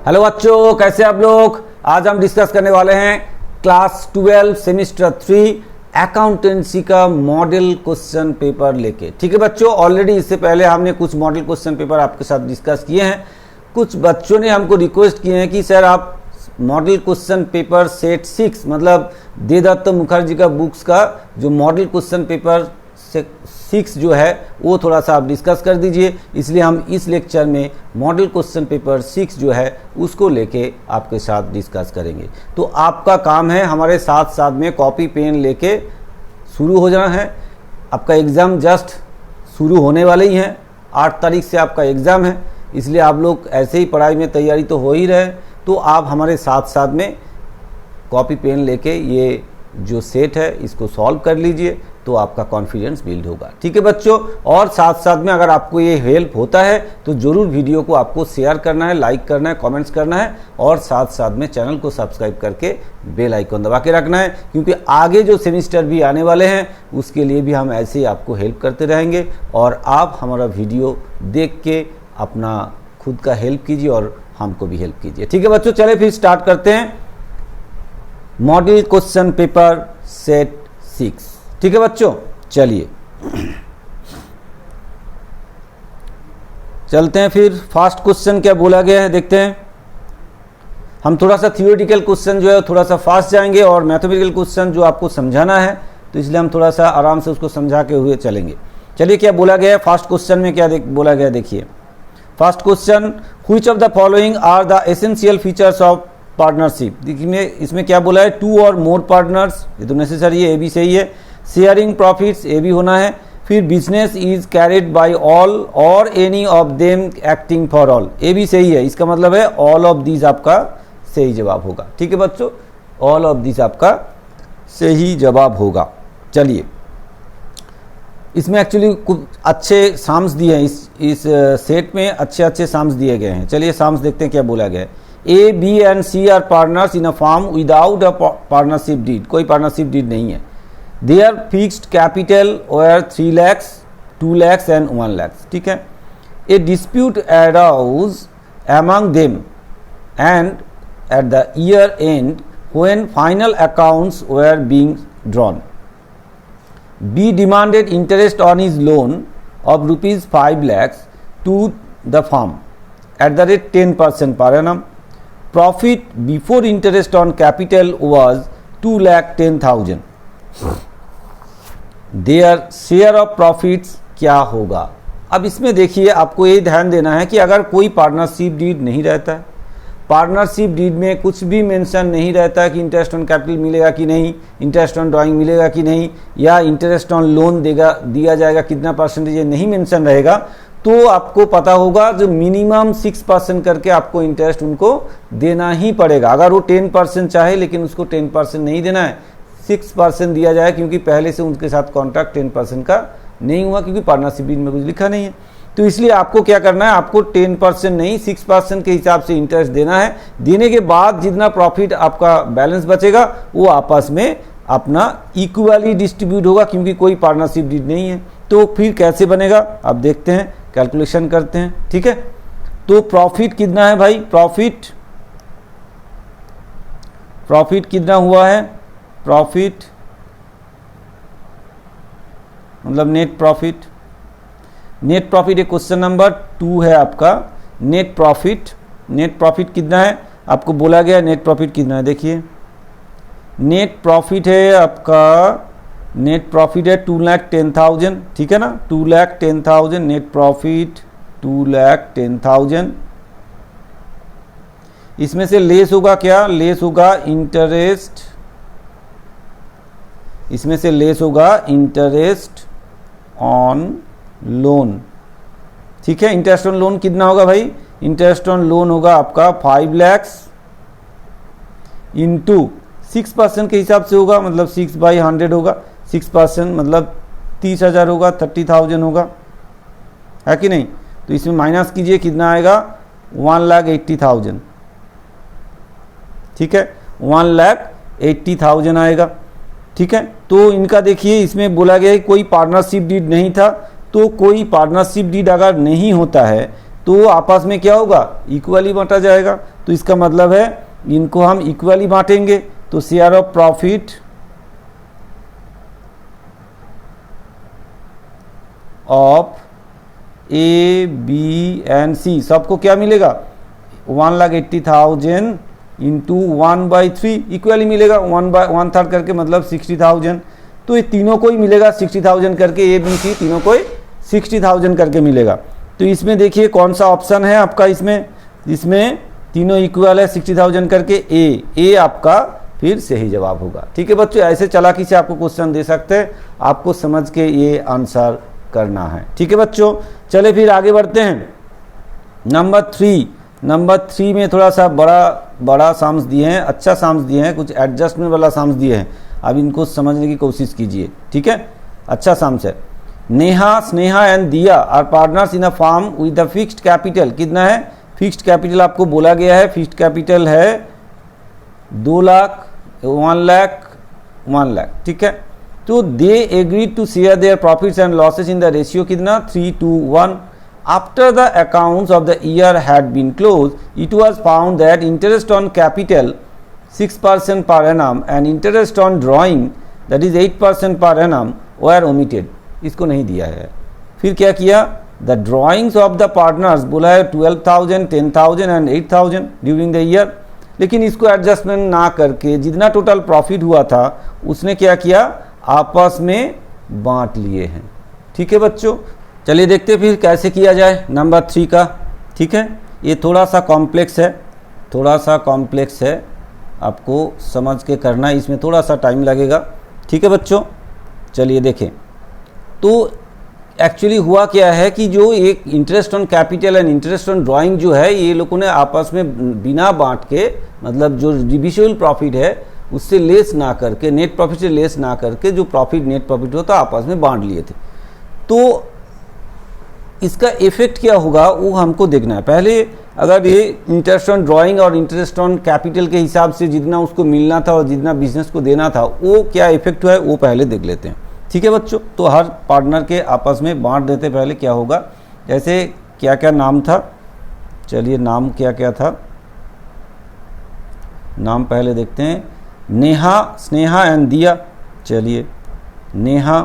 Hello बच्चों, कैसे आप लोग। आज हम डिस्कस करने वाले हैं क्लास 12 सेमिस्टर 3 अकाउंटेंसी का मॉडल क्वेश्चन पेपर लेके। ठीक है बच्चों, ऑलरेडी इससे पहले हमने कुछ मॉडल क्वेश्चन पेपर आपके साथ डिस्कस किए हैं। कुछ बच्चों ने हमको रिक्वेस्ट किए हैं कि सर आप मॉडल क्वेश्चन पेपर सेट 6 मतलब देवदत्त मुखर्जी का बुक्स का जो मॉडल क्वेश्चन पेपर 6 जो है वो थोड़ा सा आप डिस्कस कर दीजिए। इसलिए हम इस लेक्चर में मॉडल क्वेश्चन पेपर 6 जो है उसको लेके आपके साथ डिस्कस करेंगे। तो आपका काम है हमारे साथ साथ में कॉपी पेन लेके शुरू हो जाना है। आपका एग्ज़ाम जस्ट शुरू होने वाले ही हैं। 8 तारीख से आपका एग्ज़ाम है, इसलिए आप लोग ऐसे ही पढ़ाई में तैयारी तो हो ही रहे। तो आप हमारे साथ साथ में कॉपी पेन लेके ये जो सेट है इसको सॉल्व कर लीजिए, तो आपका कॉन्फिडेंस बिल्ड होगा। ठीक है बच्चों, और साथ साथ में अगर आपको ये हेल्प होता है तो ज़रूर वीडियो को आपको शेयर करना है, लाइक करना है, कमेंट्स करना है और साथ साथ में चैनल को सब्सक्राइब करके बेल आइकन दबा के रखना है, क्योंकि आगे जो सेमिस्टर भी आने वाले हैं उसके लिए भी हम ऐसे ही आपको हेल्प करते रहेंगे। और आप हमारा वीडियो देख के अपना खुद का हेल्प कीजिए और हमको भी हेल्प कीजिए। ठीक है बच्चों, चले फिर स्टार्ट करते हैं मॉडल क्वेश्चन पेपर सेट 6। ठीक है बच्चों, चलिए चलते हैं फिर। फर्स्ट क्वेश्चन क्या बोला गया है देखते हैं। हम थोड़ा सा थियोरेटिकल क्वेश्चन जो है थोड़ा सा फास्ट जाएंगे और मैथमेटिकल क्वेश्चन जो आपको समझाना है तो इसलिए हम थोड़ा सा आराम से उसको समझा के हुए चलेंगे। चलिए क्या बोला गया है फर्स्ट क्वेश्चन में, क्या बोला गया देखिए। First question, which of the following are the essential features of partnership. देखिए इसमें क्या बोला है, 2 और मोर पार्टनर्स, ये तो नेसेसरी है, ए भी सही है। शेयरिंग प्रॉफिट्स, ये भी होना है। फिर business is carried by all और any of them acting for all, ये भी सही है। इसका मतलब है ऑल ऑफ दीज आपका सही जवाब होगा। ठीक है बच्चों, ऑल ऑफ दीज आपका सही जवाब होगा। चलिए, इसमें एक्चुअली कुछ अच्छे साम्स दिए हैं, इस सेट में अच्छे अच्छे साम्स दिए गए हैं। चलिए साम्स देखते हैं क्या बोला गया है। A, B and C are partners in a firm without a partnership deed, कोई पार्टनरशिप डीड नहीं है। Their fixed capital were 3 lakhs, 2 lakhs and 1 lakhs. ठीक है। A dispute arose among them and at the year end when final accounts were being drawn, B demanded interest on his loan of rupees 5 lakhs to the firm at the rate 10% per annum. Profit before interest on capital was 2,10,000. Their share of profits क्या होगा। अब इसमें देखिए आपको ये ध्यान देना है कि अगर कोई पार्टनरशिप डीड नहीं रहता है, पार्टनरशिप डीड में कुछ भी मेंशन नहीं रहता है कि इंटरेस्ट ऑन कैपिटल मिलेगा कि नहीं, इंटरेस्ट ऑन ड्राइंग मिलेगा कि नहीं, या इंटरेस्ट ऑन लोन दिया जाएगा कितना परसेंटेज, ये नहीं मेंशन रहेगा, तो आपको पता होगा जो मिनिमम 6% करके आपको इंटरेस्ट उनको देना ही पड़ेगा। अगर वो 10% चाहे लेकिन उसको 10% नहीं देना है, 6% दिया जाए, क्योंकि पहले से उनके साथ कॉन्ट्रैक्ट 10% का नहीं हुआ, क्योंकि पार्टनरशिप डीड में कुछ लिखा नहीं है। तो इसलिए आपको क्या करना है, आपको 10% नहीं 6% के हिसाब से इंटरेस्ट देना है। देने के बाद जितना प्रॉफिट आपका बैलेंस बचेगा वो आपस में अपना इक्वली डिस्ट्रीब्यूट होगा, क्योंकि कोई पार्टनरशिप डीड नहीं है। तो फिर कैसे बनेगा अब देखते हैं, कैलकुलेशन करते हैं। ठीक है, तो प्रॉफिट कितना है भाई, प्रॉफिट कितना हुआ है, प्रॉफिट मतलब नेट प्रॉफिट एक क्वेश्चन नंबर 2 है आपका। नेट प्रॉफिट कितना है आपको बोला गया, नेट प्रॉफिट कितना है देखिए। नेट प्रॉफिट है आपका, नेट प्रॉफिट है 2,10,000। ठीक है ना, 2,10,000 नेट प्रॉफिट, 2,10,000। इसमें से लेस होगा क्या, लेस होगा इंटरेस्ट, इसमें से लेस होगा इंटरेस्ट ऑन लोन। ठीक है, इंटरेस्ट ऑन लोन कितना होगा भाई, इंटरेस्ट ऑन लोन होगा आपका 5 lakhs इंटू 6% के हिसाब से होगा, मतलब 6/100 होगा। 6% मतलब 30,000 होगा, 30,000 होगा, है कि नहीं। तो इसमें माइनस कीजिए कितना आएगा, 1,80,000। ठीक है, 1,80,000 आएगा। ठीक है, तो इनका देखिए इसमें बोला गया है कोई पार्टनरशिप डीड नहीं था, तो कोई पार्टनरशिप डीड अगर नहीं होता है तो आपस में क्या होगा, इक्वली बांटा जाएगा। तो इसका मतलब है इनको हम इक्वली बांटेंगे, तो share of profit of A B and C सबको क्या मिलेगा, 1,80,000 इंटू 1/3 इक्वली मिलेगा, 1/3 करके मतलब 60,000। तो ये तीनों को ही मिलेगा 60,000 करके, ए बी सी तीनों को ही 60,000 करके मिलेगा। तो इसमें देखिए कौन सा ऑप्शन है आपका, इसमें तीनों इक्वल है 60,000 करके, ए आपका फिर सही जवाब होगा। ठीक है बच्चों, ऐसे चालाकी से आपको क्वेश्चन दे सकते हैं, आपको समझ के ये आंसर करना है। ठीक है बच्चों, चले फिर आगे बढ़ते हैं। नंबर थ्री में थोड़ा सा बड़ा साम्स दिए हैं, अच्छा साम्स दिए हैं, कुछ एडजस्टमेंट वाला साम्स दिए हैं। अब इनको समझने की कोशिश कीजिए। ठीक है, अच्छा साम्स है। Neha, Sneha and Diya are partners in a firm with a fixed capital. कितना है फिक्स्ड कैपिटल, आपको बोला गया है फिक्स्ड कैपिटल है 2 लाख, 1 लाख। ठीक है, तो they agree to share their profits and losses in the ratio कितना 3:1। After the accounts of the year had been close, it was found that interest on capital 6% per annum and interest on drawing that is 8% per annum were omitted। इसको नहीं दिया है। फिर क्या किया, the drawings of the partners बोला है 12,000, 10,000 and 8,000 during the year, लेकिन इसको एडजस्टमेंट ना करके जितना टोटल प्रॉफिट हुआ था उसने क्या किया, आपस में बांट लिए हैं। ठीक है बच्चों, चलिए देखते फिर कैसे किया जाए नंबर 3 का। ठीक है, ये थोड़ा सा कॉम्प्लेक्स है, आपको समझ के करना है, इसमें थोड़ा सा टाइम लगेगा। ठीक है बच्चों, चलिए देखें। तो एक्चुअली हुआ क्या है कि जो एक interest on capital and interest on drawing जो है, ये लोगों ने आपस में बिना बांट के, मतलब जो डिविजिबल प्रॉफिट है उससे लेस ना करके, नेट प्रॉफिट से लेस ना करके जो प्रॉफिट नेट प्रॉफिट होता आपस में बांट लिए थे। तो इसका इफेक्ट क्या होगा वो हमको देखना है। पहले अगर ये इंटरेस्ट ऑन ड्राइंग और इंटरेस्ट ऑन कैपिटल के हिसाब से जितना उसको मिलना था और जितना बिजनेस को देना था वो क्या इफेक्ट हुआ है वो पहले देख लेते हैं। ठीक है बच्चों, तो हर पार्टनर के आपस में बांट देते पहले क्या होगा। जैसे क्या क्या नाम था, चलिए नाम क्या क्या था, नाम पहले देखते हैं। नेहा, स्नेहा एंड दिया। चलिए नेहा,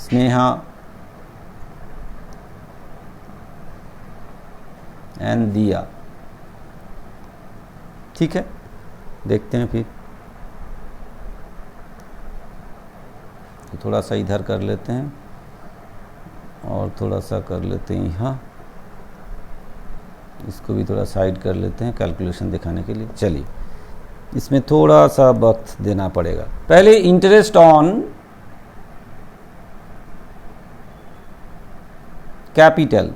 स्नेहा एंड दिया। ठीक है, देखते हैं फिर। तो थोड़ा सा इधर कर लेते हैं और थोड़ा सा कर लेते हैं यहाँ, इसको भी थोड़ा साइड कर लेते हैं कैलकुलेशन दिखाने के लिए। चलिए इसमें थोड़ा सा वक्त देना पड़ेगा। पहले interest on capital,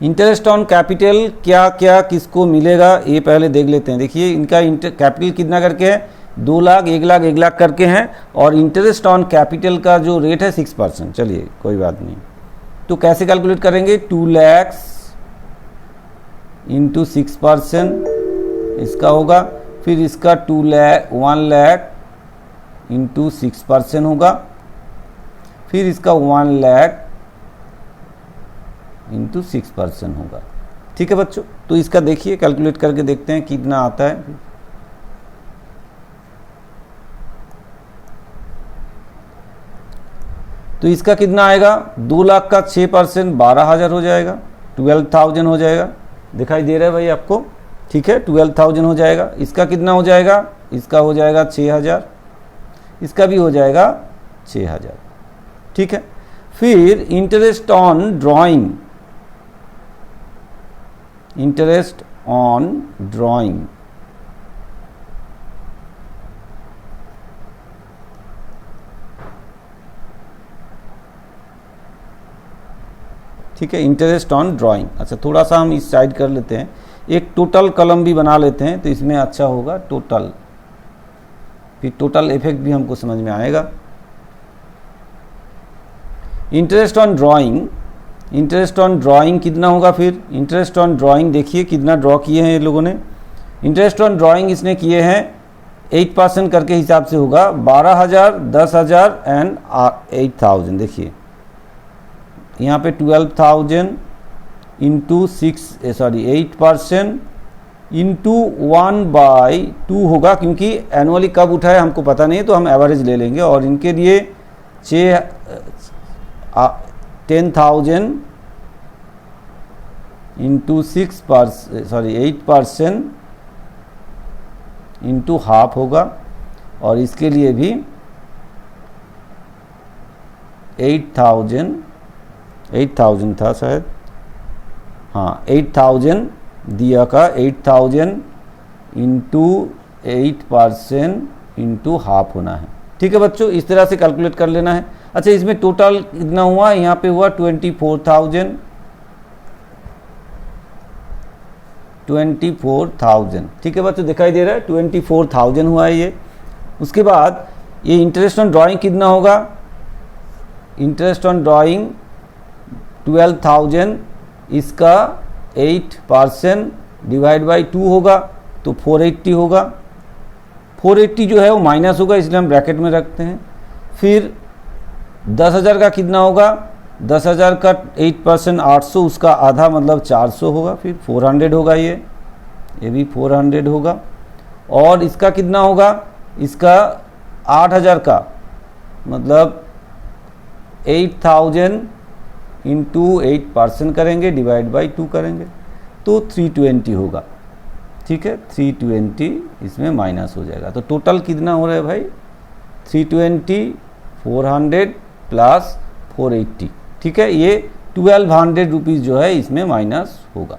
interest on capital क्या क्या किसको मिलेगा ये पहले देख लेते हैं। देखिए इनका कैपिटल कितना करके है, 2 लाख, 1 लाख, 1 लाख करके हैं, और इंटरेस्ट ऑन कैपिटल का जो रेट है 6%। चलिए कोई बात नहीं, तो कैसे कैलकुलेट करेंगे, 2 लाख इंटू 6% इसका होगा, फिर इसका 1 लाख इंटू 6% होगा, फिर इसका 1 लाख इंटू 6% होगा। ठीक है बच्चों, तो इसका देखिए कैलकुलेट करके देखते हैं कितना आता है। तो इसका कितना आएगा, 2 लाख का 6% 12,000 हो जाएगा, 12,000 हो जाएगा। दिखाई दे रहा है भाई आपको, ठीक है, 12,000 हो जाएगा। इसका कितना हो जाएगा, इसका हो जाएगा 6,000, इसका भी हो जाएगा 6,000। ठीक है, फिर interest on drawing, interest on drawing, ठीक है, इंटरेस्ट ऑन ड्राइंग। अच्छा थोड़ा सा हम इस साइड कर लेते हैं, एक टोटल कलम भी बना लेते हैं तो इसमें अच्छा होगा टोटल, फिर टोटल इफेक्ट भी हमको समझ में आएगा। Interest on drawing, interest on drawing कितना होगा, फिर इंटरेस्ट ऑन ड्राइंग देखिए कितना ड्रॉ किए हैं ये लोगों ने। इंटरेस्ट ऑन ड्राइंग इसने किए हैं 8% करके हिसाब से होगा 12,000, 10,000 एंड 8,000। देखिए यहाँ पे 12,000 इंटू 8% इंटू 1/2 होगा, क्योंकि एनुअली कब उठा है हमको पता नहीं है, तो हम एवरेज ले लेंगे। और इनके लिए 10,000 इंटू 8% इंटू हाफ होगा। और इसके लिए भी 8,000 था शायद, हाँ 8,000 दिया का 8,000 इंटू 8% इंटू हाफ होना है। ठीक है बच्चों, इस तरह से कैलकुलेट कर लेना है। अच्छा, इसमें टोटल कितना हुआ, यहाँ पे हुआ 24,000। ठीक है बच्चों, दिखाई दे रहा है 24,000 हुआ है ये। उसके बाद ये इंटरेस्ट ऑन ड्राइंग कितना होगा, इंटरेस्ट ऑन ड्राइंग 12,000, इसका 8% डिवाइड बाई 2 होगा तो 480 होगा। 480 जो है वो माइनस होगा, इसलिए हम ब्रैकेट में रखते हैं। फिर 10,000 का कितना होगा, 10,000 का 8% 800, उसका आधा मतलब 400 होगा। फिर 400 होगा, ये भी 400 होगा। और इसका कितना होगा, इसका 8,000 का मतलब 8,000 इंटू 8% करेंगे डिवाइड बाई 2 करेंगे तो 320 होगा। ठीक है, 320 इसमें माइनस हो जाएगा। तो टोटल कितना हो रहा है भाई, 320, 400 प्लस 480। ठीक है, ये 1200 रुपीज़ जो है इसमें माइनस होगा।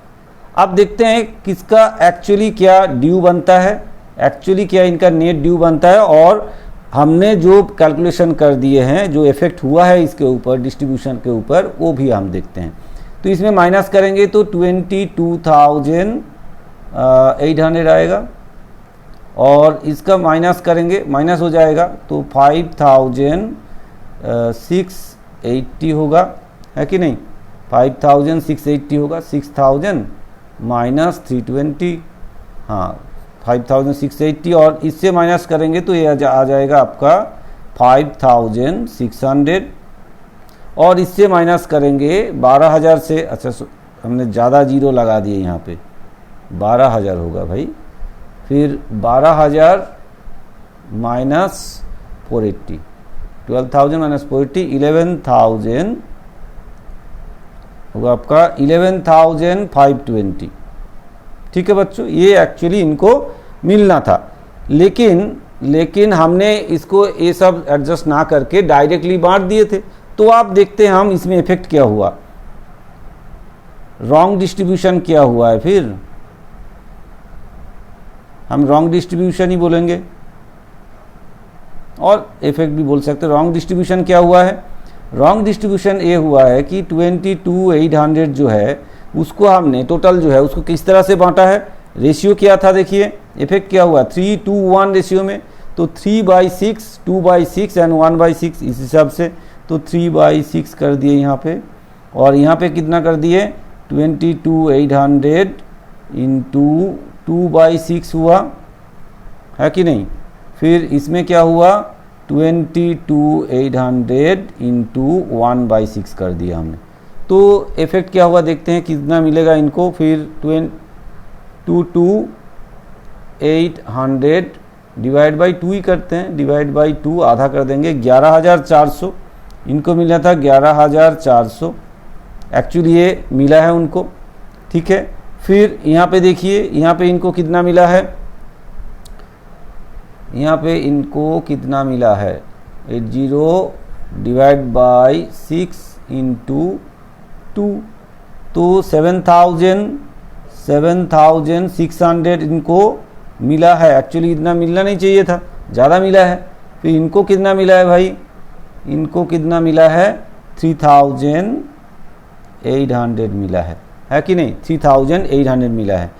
अब देखते हैं किसका एक्चुअली क्या ड्यू बनता है, एक्चुअली क्या इनका नेट ड्यू बनता है। और हमने जो कैलकुलेशन कर दिए हैं, जो इफेक्ट हुआ है इसके ऊपर, डिस्ट्रीब्यूशन के ऊपर, वो भी हम देखते हैं। तो इसमें माइनस करेंगे तो 22,800 आएगा। और इसका माइनस करेंगे, माइनस हो जाएगा तो 5,680 होगा, है कि नहीं, 5,680 होगा। 6,000 माइनस 320, हाँ 5,680, और इससे माइनस करेंगे तो ये आ जाएगा आपका 5,600। और इससे माइनस करेंगे 12,000 से, अच्छा हमने ज़्यादा जीरो लगा दिए यहाँ पे, 12,000 होगा भाई। फिर 12,000 माइनस 480, 12,000 माइनस 480, 11,000 होगा आपका 11,520। ठीक है बच्चों, ये एक्चुअली इनको मिलना था, लेकिन हमने इसको ये सब एडजस्ट ना करके डायरेक्टली बांट दिए थे। तो आप देखते हैं हम इसमें इफेक्ट क्या हुआ, रॉन्ग डिस्ट्रीब्यूशन क्या हुआ है। फिर हम रॉन्ग डिस्ट्रीब्यूशन ही बोलेंगे और इफेक्ट भी बोल सकते हैं। रॉन्ग डिस्ट्रीब्यूशन क्या हुआ है, रॉन्ग डिस्ट्रीब्यूशन ये हुआ है कि 22,800 जो है उसको हमने टोटल जो है उसको किस तरह से बांटा है, रेशियो क्या था, देखिए इफेक्ट क्या हुआ 3:1 रेशियो में। तो 3/6, 2/6 एंड 1/6, इस हिसाब से तो 3/6 कर दिए यहाँ पे। और यहाँ पे कितना कर दिए, 22,800 इंटू 2/6 हुआ, है कि नहीं। फिर इसमें क्या हुआ, 22,800 इंटू 1/6 कर दिया हमने। तो इफेक्ट क्या हुआ देखते हैं कितना मिलेगा इनको। फिर 22,800 डिवाइड बाई 2 ही करते हैं, डिवाइड बाई 2 आधा कर देंगे, 11,400 इनको मिला था, 11,400 एक्चुअली ये मिला है उनको। ठीक है, फिर यहाँ पे देखिए, यहाँ पे इनको कितना मिला है, यहाँ पे इनको कितना मिला है, 80 डिवाइड बाई 6 इंटू 2, तो 7,600 इनको मिला है। एक्चुअली इतना मिलना नहीं चाहिए था, ज़्यादा मिला है। फिर इनको कितना मिला है भाई, इनको कितना मिला है, 3,800 मिला है कि नहीं, 3,800 मिला है।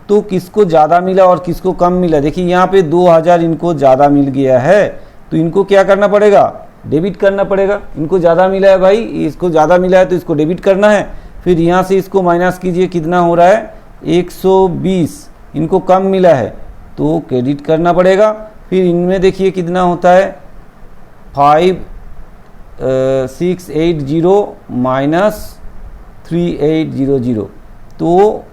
तो किसको ज़्यादा मिला और किसको कम मिला, देखिए यहाँ पे 2,000 इनको ज़्यादा मिल गया है, तो इनको क्या करना पड़ेगा, डेबिट करना पड़ेगा। इनको ज़्यादा मिला है भाई, इसको ज़्यादा मिला है तो इसको डेबिट करना है। फिर यहाँ से इसको माइनस कीजिए, कितना हो रहा है 120, इनको कम मिला है तो क्रेडिट करना पड़ेगा। फिर इनमें देखिए कितना होता है 5680 माइनस 3800, तो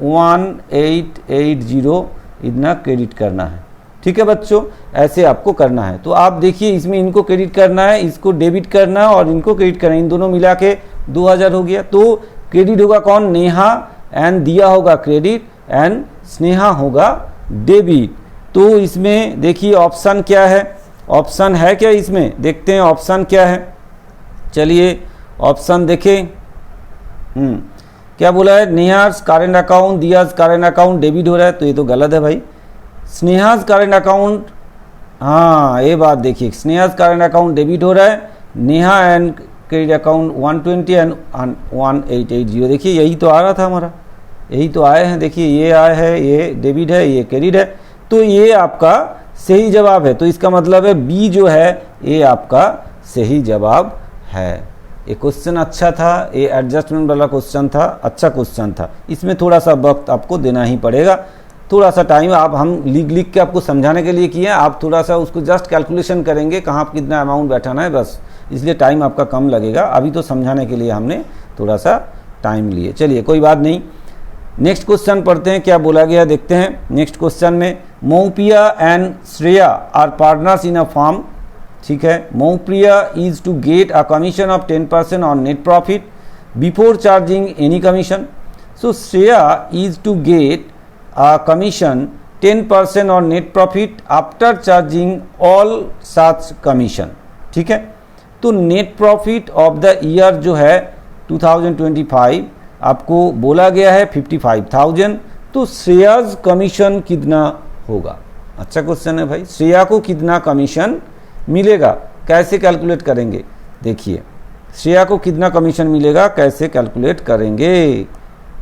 1880 इतना क्रेडिट करना है। ठीक है बच्चों, ऐसे आपको करना है। तो आप देखिए इसमें इनको क्रेडिट करना है, इसको डेबिट करना है और इनको क्रेडिट करना है, इन दोनों मिला के 2000 हो गया। तो क्रेडिट होगा कौन, नेहा, एंड दिया होगा क्रेडिट, एंड स्नेहा होगा डेबिट। तो इसमें देखिए ऑप्शन क्या है, ऑप्शन है क्या इसमें, देखते हैं ऑप्शन क्या है। चलिए ऑप्शन देखें। क्या बोला है, Neha's current account, Diya's current account debit हो रहा है, तो ये तो गलत है भाई। स्नेहाज करेंट अकाउंट, हाँ ये बात देखिए, स्नेहाज करेंट अकाउंट डेबिट हो रहा है, Neha and credit account 120 and 1880, देखिए यही तो आ रहा था हमारा, यही तो आए हैं। देखिए ये आया है, ये डेबिट है, ये क्रेडिट है, तो ये आपका सही जवाब है। तो इसका मतलब है बी जो है ये आपका सही जवाब है। ये क्वेश्चन अच्छा था, ये एडजस्टमेंट वाला क्वेश्चन था, अच्छा क्वेश्चन था। इसमें थोड़ा सा वक्त आपको देना ही पड़ेगा, थोड़ा सा टाइम। आप हम लिख के आपको समझाने के लिए किए हैं, आप थोड़ा सा उसको जस्ट कैलकुलेशन करेंगे कहाँ आप कितना अमाउंट बैठाना है, बस इसलिए टाइम आपका कम लगेगा। अभी तो समझाने के लिए हमने थोड़ा सा टाइम लिए। चलिए कोई बात नहीं, नेक्स्ट क्वेश्चन पढ़ते हैं, क्या बोला गया देखते हैं। नेक्स्ट क्वेश्चन में Moupriya and Shreya are partners in a firm. ठीक है, Moupriya is to get a commission of 10% on net profit before charging any commission. So Shreya is to get a commission 10% on net profit after charging all such commission. ठीक है, तो net profit of the year जो है 2025 आपको बोला गया है 55,000, तो श्रेयाज कमीशन कितना होगा। अच्छा क्वेश्चन है भाई, श्रेया को कितना कमीशन मिलेगा, कैसे कैलकुलेट करेंगे। देखिए श्रेया को कितना कमीशन मिलेगा, कैसे कैलकुलेट करेंगे।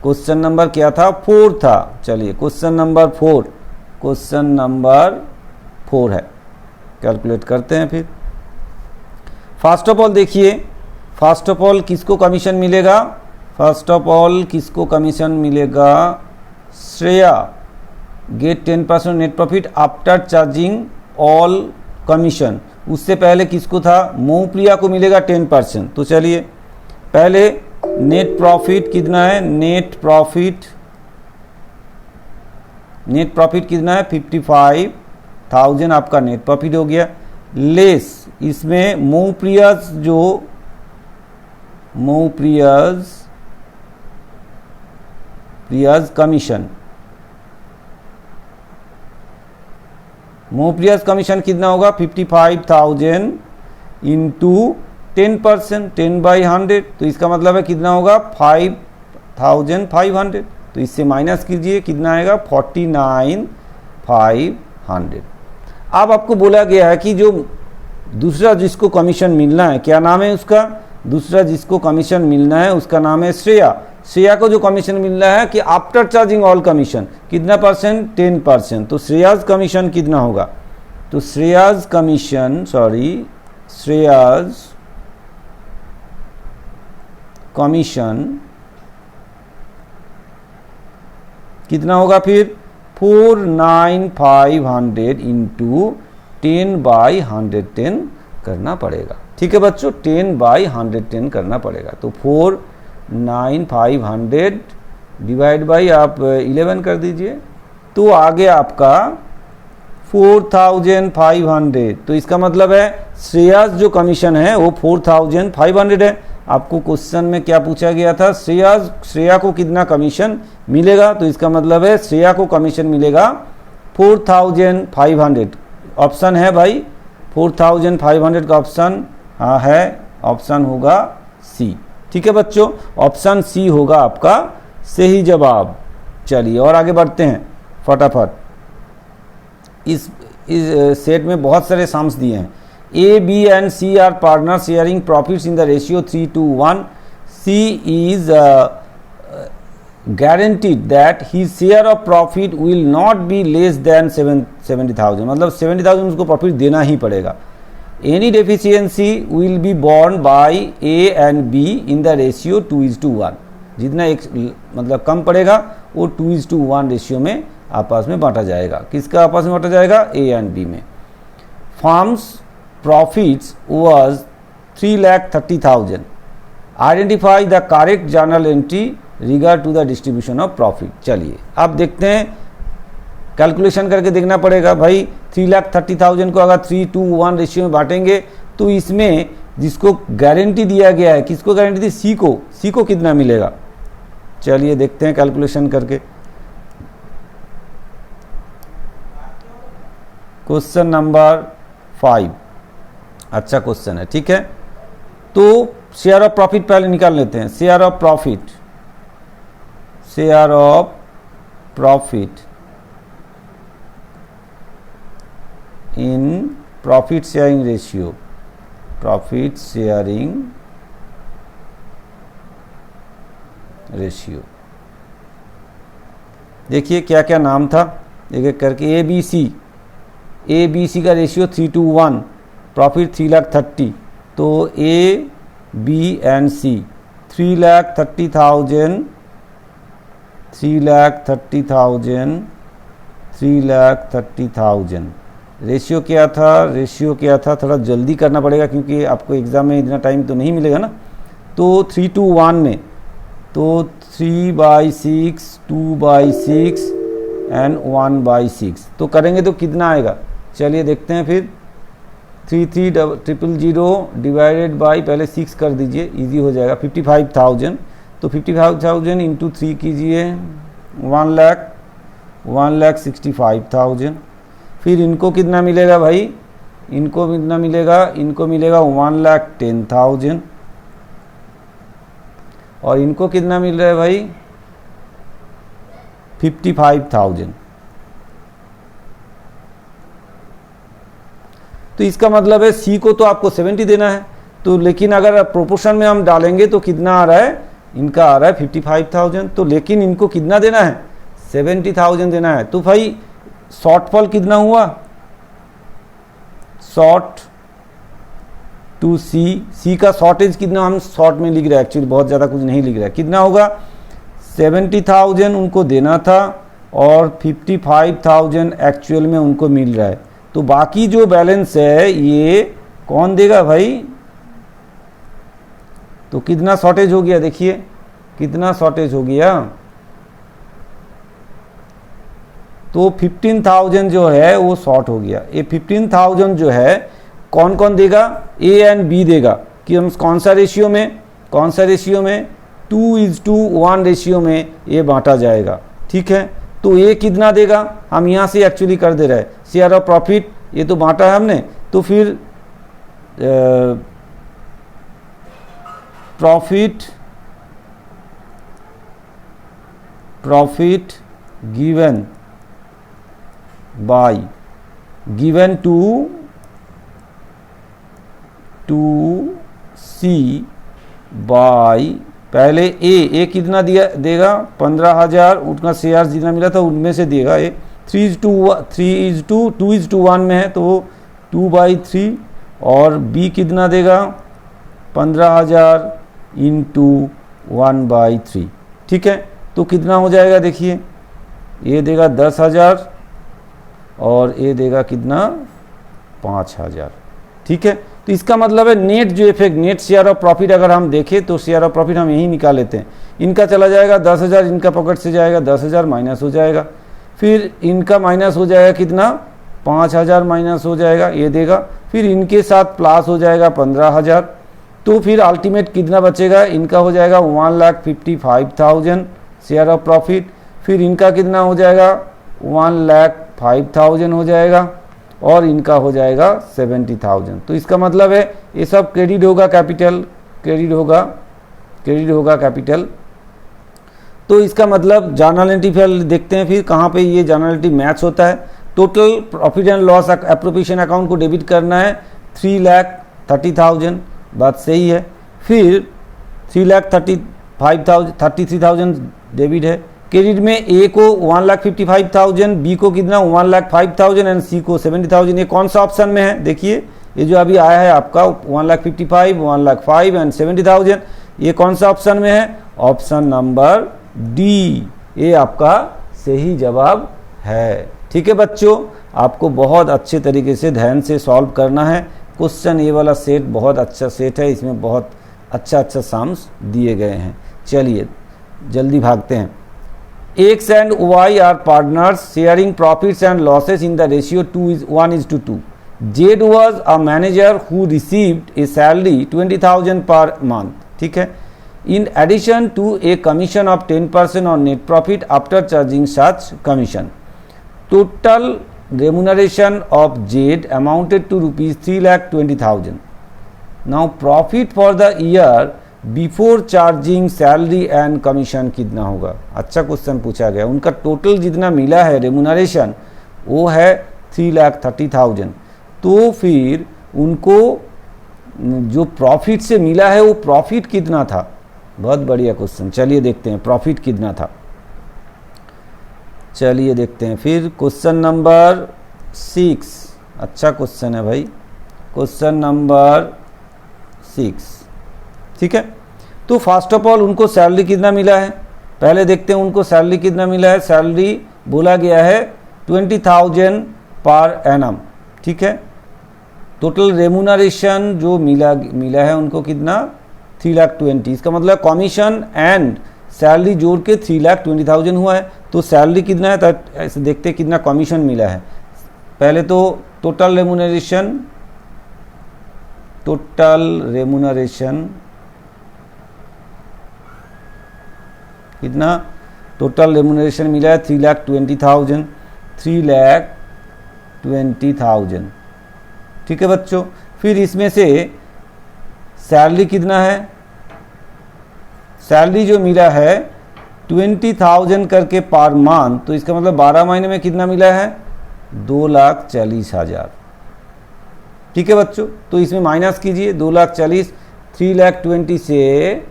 क्वेश्चन नंबर क्या था, 4 था। चलिए क्वेश्चन नंबर 4, क्वेश्चन नंबर 4 है, कैलकुलेट करते हैं फिर। फर्स्ट ऑफ ऑल देखिए, फर्स्ट ऑफ ऑल किसको कमीशन मिलेगा, फर्स्ट ऑफ ऑल किसको कमीशन मिलेगा, Shreya get 10% net profit after charging all commission. उससे पहले किसको था, मौप्रिया को मिलेगा 10%। तो चलिए पहले नेट प्रॉफिट कितना है, नेट प्रॉफिट कितना है 55,000 आपका नेट प्रॉफिट हो गया। लेस इसमें मौप्रियाज कमीशन कितना होगा 55,000 इंटू 10%, 10/100, तो इसका मतलब है कितना होगा 5,500। तो इससे माइनस कीजिए कितना आएगा 49,500। अब आपको बोला गया है कि जो दूसरा जिसको कमीशन मिलना है, क्या नाम है उसका, दूसरा जिसको कमीशन मिलना है उसका नाम है श्रेया। श्रेया को जो कमीशन मिल रहा है कि आफ्टर चार्जिंग ऑल कमीशन कितना परसेंट, 10%। तो श्रेयाज कमीशन कितना होगा, तो श्रेयाज कमीशन कितना होगा फिर 49,500 इंटू 10/110 करना पड़ेगा। ठीक है बच्चों, 10/110 करना पड़ेगा। तो 49,500 डिवाइड बाई आप 11 कर दीजिए, तो आगे आपका 4,500। तो इसका मतलब है श्रेयाज जो कमीशन है वो 4,500 है। आपको क्वेश्चन में क्या पूछा गया था, श्रेया को कितना कमीशन मिलेगा, तो इसका मतलब है श्रेया को कमीशन मिलेगा 4,500। ऑप्शन है भाई 4,500 का ऑप्शन, हाँ है, ऑप्शन होगा सी। ठीक है बच्चों, ऑप्शन सी होगा आपका सही जवाब। चलिए और आगे बढ़ते हैं फटाफट। इस सेट में बहुत सारे सम्स दिए हैं। A, B and C are partners sharing profits in the ratio 3:1. C is guaranteed that his share of profit will not be less than 70,000, मतलब 70,000 उसको प्रॉफिट देना ही पड़ेगा। Any deficiency will be borne by A and B in the ratio 2:1. जितना एक मतलब कम पड़ेगा वो 2:1 ratio में आपस में बांटा जाएगा। किसका आपस में बांटा जाएगा, A एंड B में। firm's profits was 3,30,000. Identify the correct journal entry regard to the distribution of profit. चलिए अब देखते हैं, कैलकुलेशन करके देखना पड़ेगा भाई। 3,30,000 को अगर 3:1 रेशियो में बांटेंगे तो इसमें जिसको गारंटी दिया गया है, किसको गारंटी दी? सी को कितना मिलेगा? चलिए देखते हैं कैलकुलेशन करके। क्वेश्चन नंबर 5 अच्छा क्वेश्चन है, ठीक है। तो शेयर ऑफ प्रॉफिट पहले निकाल लेते हैं। Share of profit in profit sharing ratio. देखिए क्या क्या नाम था एक एक करके। ए बी सी का रेशियो 3:1, प्रॉफिट 3,30,000। तो A B and C 3,30,000 ratio क्या था थोड़ा जल्दी करना पड़ेगा क्योंकि आपको एग्जाम में इतना टाइम तो नहीं मिलेगा ना। तो 3:1 में तो 3/6, 2/6 एंड 1/6 तो करेंगे तो कितना आएगा? चलिए देखते हैं फिर। 33,000 डिवाइडेड बाई, पहले 6 कर दीजिए, इजी हो जाएगा। 55,000, तो 55,000 इंटू 3 कीजिए, 1,65,000। फिर इनको कितना मिलेगा भाई? इनको मिलेगा 1,10,000। और इनको कितना मिल रहा है भाई? 55,000। तो इसका मतलब है सी को तो आपको 70 देना है, तो लेकिन अगर प्रोपोर्शन में हम डालेंगे तो कितना आ रहा है? इनका आ रहा है 55,000। तो लेकिन इनको कितना देना है? 70,000 देना है। तो भाई शॉर्टफॉल कितना हुआ? शॉर्ट टू सी का शॉर्टेज कितना, हम शॉर्ट में लिख रहे हैं, एक्चुअली बहुत ज़्यादा कुछ नहीं लिख रहा है। कितना होगा? 70,000 उनको देना था और 55,000 एक्चुअल में उनको मिल रहा है। तो बाकी जो बैलेंस है ये कौन देगा भाई? तो कितना शॉर्टेज हो गया? देखिए कितना शॉर्टेज हो गया। तो 15,000 जो है वो शॉर्ट हो गया। ये 15,000 जो है कौन कौन देगा? ए एंड बी देगा। कि हम कौन सा रेशियो में 2:1 रेशियो में ये बांटा जाएगा, ठीक है। तो ये कितना देगा? हम यहाँ से एक्चुअली कर दे रहे हैं शेयर ऑफ प्रॉफिट, ये तो बांटा है हमने। तो फिर profit given to C by, पहले ए कितना देगा? 15,000, उनका शेयर जितना मिला था उनमें से देगा। ए 2:1 में है तो 2/3। और बी कितना देगा? 15,000 इंटू 1/3, ठीक है। तो कितना हो जाएगा? देखिए ये देगा 10,000 और ये देगा कितना? 5,000, ठीक है। तो इसका मतलब है नेट जो effect, net share of profit अगर हम देखें तो शेयर ऑफ प्रॉफिट हम यही निकाल लेते हैं। इनका चला जाएगा 10,000, इनका पॉकेट से जाएगा 10,000, माइनस हो जाएगा। फिर इनका माइनस हो जाएगा कितना? 5,000 माइनस हो जाएगा, ये देगा। फिर इनके साथ प्लस हो जाएगा 15,000। तो फिर अल्टीमेट कितना बचेगा? इनका हो जाएगा 1,55,000 शेयर ऑफ प्रॉफिट। फिर इनका कितना हो जाएगा? 1,05,000 हो जाएगा और इनका हो जाएगा 70,000। तो इसका मतलब है ये सब क्रेडिट होगा कैपिटल, क्रेडिट होगा कैपिटल। तो इसका मतलब जर्नलिटी फिर देखते हैं फिर कहाँ पे ये जर्नलिटी मैच होता है। Total profit and loss appropriation account को डेबिट करना है 3,30,000, बात सही है। फिर 3,33,000 डेबिट है। क्रेडिट में ए को 1,55,000, बी को कितना? 1,05,000 एंड सी को 70,000। ये कौन सा ऑप्शन में है? देखिए ये जो अभी आया है आपका 1,55,000, 1,05,000 एंड 70,000, ये कौन सा ऑप्शन में है? ऑप्शन नंबर डी, ये आपका सही जवाब है। ठीक है बच्चों, आपको बहुत अच्छे तरीके से ध्यान से सॉल्व करना है। क्वेश्चन ये वाला सेट बहुत अच्छा सेट है, इसमें बहुत अच्छा सम्स दिए गए हैं। चलिए जल्दी भागते हैं। X and Y are partners sharing profits and losses in the ratio 1:2. Z was a manager who received a salary 20,000 per month. ठीक है। In addition to a commission of 10% on net profit after charging such commission, total remuneration of Z amounted to rupees 3,20,000. Now profit for the year before charging salary and commission कितना होगा। अच्छा question पूछा गया। उनका total जितना मिला है remuneration वो है 3,30,000। तो फिर उनको जो प्रॉफिट से मिला है वो प्रॉफिट कितना था। बहुत बढ़िया क्वेश्चन। चलिए देखते हैं प्रॉफिट कितना था। चलिए देखते हैं फिर क्वेश्चन नंबर 6। अच्छा क्वेश्चन है भाई, क्वेश्चन नंबर 6। ठीक है। तो फर्स्ट ऑफ ऑल उनको सैलरी कितना मिला है, पहले देखते हैं उनको सैलरी कितना मिला है। सैलरी बोला गया है 20,000 पर एनम। ठीक है। टोटल रेमुनरेशन जो मिला है उनको कितना 3,20,000। इसका मतलब कमीशन एंड सैलरी जोड़ के 3,20,000 हुआ है। तो सैलरी कितना है, ऐसे देखते हैं कितना कमीशन मिला है। पहले तो टोटल रेमुनरेशन कितना, टोटल रेमुनरेशन मिला है 3,20,000। ठीक है बच्चों। फिर इसमें से सैलरी कितना है, सैलरी जो मिला है 20,000 करके पर मंथ, तो इसका मतलब 12 महीने में कितना मिला है 2,40,000। ठीक है बच्चों। तो इसमें माइनस कीजिए 2,40,000, 3,20,000 से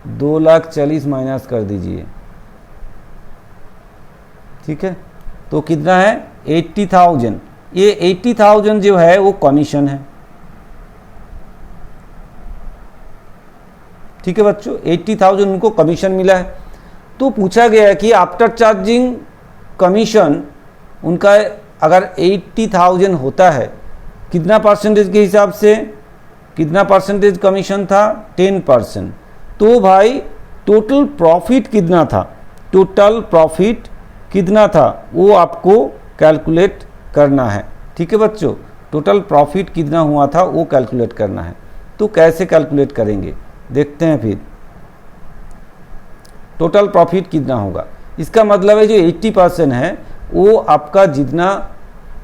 2,40,000 माइनस कर दीजिए। ठीक है। तो कितना है 80,000। ये 80,000 जो है वो कमीशन है। ठीक है बच्चों, 80,000 उनको कमीशन मिला है। तो पूछा गया है कि आफ्टर चार्जिंग कमीशन उनका अगर 80,000 होता है, कितना परसेंटेज के हिसाब से, कितना परसेंटेज कमीशन था 10%। तो भाई टोटल प्रॉफिट कितना था, टोटल प्रॉफिट कितना था वो आपको कैलकुलेट करना है। ठीक है बच्चों, टोटल प्रॉफिट कितना हुआ था वो कैलकुलेट करना है। तो कैसे कैलकुलेट करेंगे देखते हैं। फिर टोटल प्रॉफिट कितना होगा, इसका मतलब है जो 80% है वो आपका जितना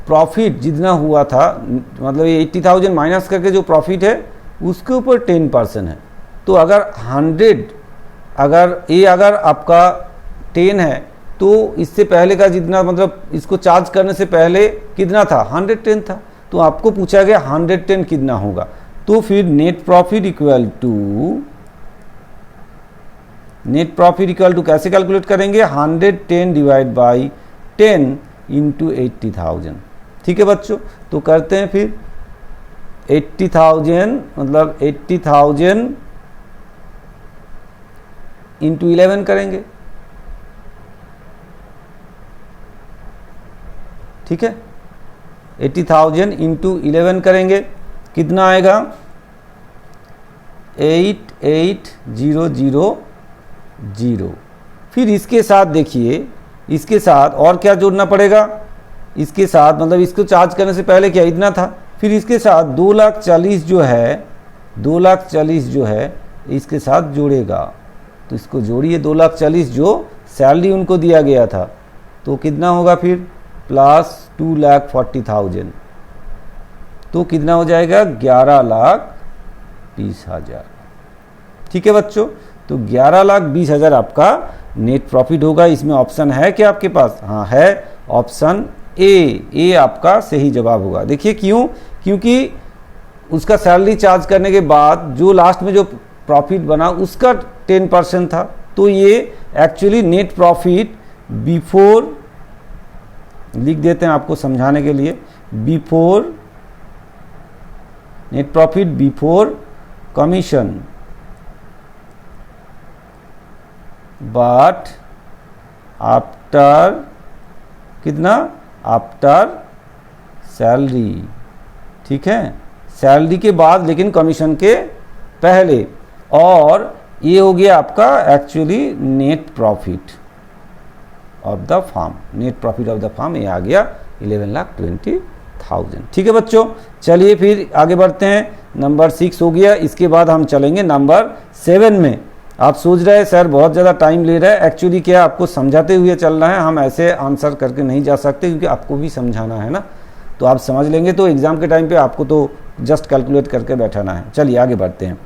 प्रॉफिट जितना हुआ था, मतलब ये 80,000 माइनस करके जो प्रॉफिट है उसके ऊपर 10% है। तो अगर 100 अगर आपका 10 है तो इससे पहले का जितना, मतलब इसको चार्ज करने से पहले कितना था 110 था। तो आपको पूछा गया 110 कितना होगा। तो फिर नेट प्रॉफिट इक्वल टू कैसे कैलकुलेट करेंगे, 110 डिवाइड बाई 10 इंटू 80,000। ठीक है बच्चों। तो करते हैं फिर 80,000 मतलब 80,000 इंटू 11 करेंगे। ठीक है। 80,000 इंटू 11 करेंगे, कितना आएगा 88,000। फिर इसके साथ देखिए, इसके साथ और क्या जोड़ना पड़ेगा, इसके साथ मतलब इसको चार्ज करने से पहले क्या इतना था, फिर इसके साथ 2,40,000 जो है 2,40,000 जो है इसके साथ जोड़ेगा। तो इसको जोड़िए 2,40,000 जो सैलरी उनको दिया गया था, तो कितना होगा फिर प्लस 2,40,000, तो कितना हो जाएगा 11,20,000। ठीक है बच्चों। तो 11,20,000 आपका नेट प्रॉफिट होगा। इसमें ऑप्शन है क्या आपके पास, हाँ है, ऑप्शन ए आपका सही जवाब होगा। देखिए क्यों, क्योंकि उसका सैलरी चार्ज करने के बाद जो लास्ट में जो प्रॉफिट बना उसका 10% था। तो ये एक्चुअली नेट प्रॉफिट बिफोर, लिख देते हैं आपको समझाने के लिए, before net profit before commission but after कितना, आफ्टर सैलरी, ठीक है, सैलरी के बाद लेकिन कमीशन के पहले। और ये हो गया आपका actually net profit of the firm, net profit of the firm ये आ गया 11,20,000। ठीक है बच्चों, चलिए फिर आगे बढ़ते हैं। नंबर 6 हो गया, इसके बाद हम चलेंगे नंबर 7 में। आप सोच रहे हैं सर बहुत ज़्यादा टाइम ले रहा है, एक्चुअली क्या आपको समझाते हुए चलना है, हम ऐसे आंसर करके नहीं जा सकते क्योंकि आपको भी समझाना है ना, तो आप समझ लेंगे तो एग्जाम के टाइम पे आपको तो जस्ट कैलकुलेट करके बैठाना है। चलिए आगे बढ़ते हैं।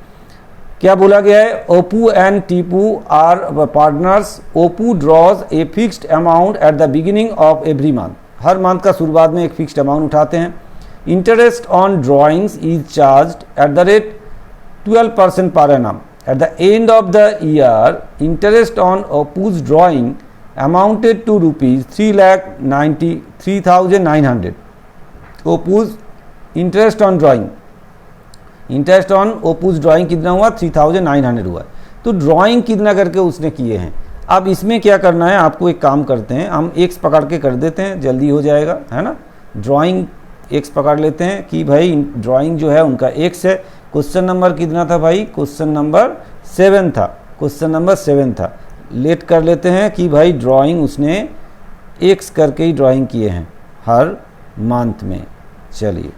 क्या बोला गया है, Opu and Tipu are partners, Opu draws a fixed amount at the beginning of every month, हर मंथ का शुरुआत में एक फिक्स्ड अमाउंट उठाते हैं। Interest on drawings is charged at the rate 12% per annum. At the end of the year interest on Opu's drawing amounted to ₹3,93,900। Opu's interest on drawing, interest on Opu's drawing कितना हुआ, 3,900 हुआ। तो ड्राइंग कितना करके उसने किए हैं। अब इसमें क्या करना है, आपको एक काम करते हैं, हम एक्स पकड़ के कर देते हैं, जल्दी हो जाएगा, है ना। ड्राइंग एक्स पकड़ लेते हैं कि भाई ड्राइंग जो है उनका एक्स है। क्वेश्चन नंबर कितना था भाई, क्वेश्चन नंबर 7 था, क्वेश्चन नंबर 7 था। लेट कर लेते हैं कि भाई ड्राइंग उसने एक्स करके ही ड्राइंग किए हैं हर मंथ में। चलिए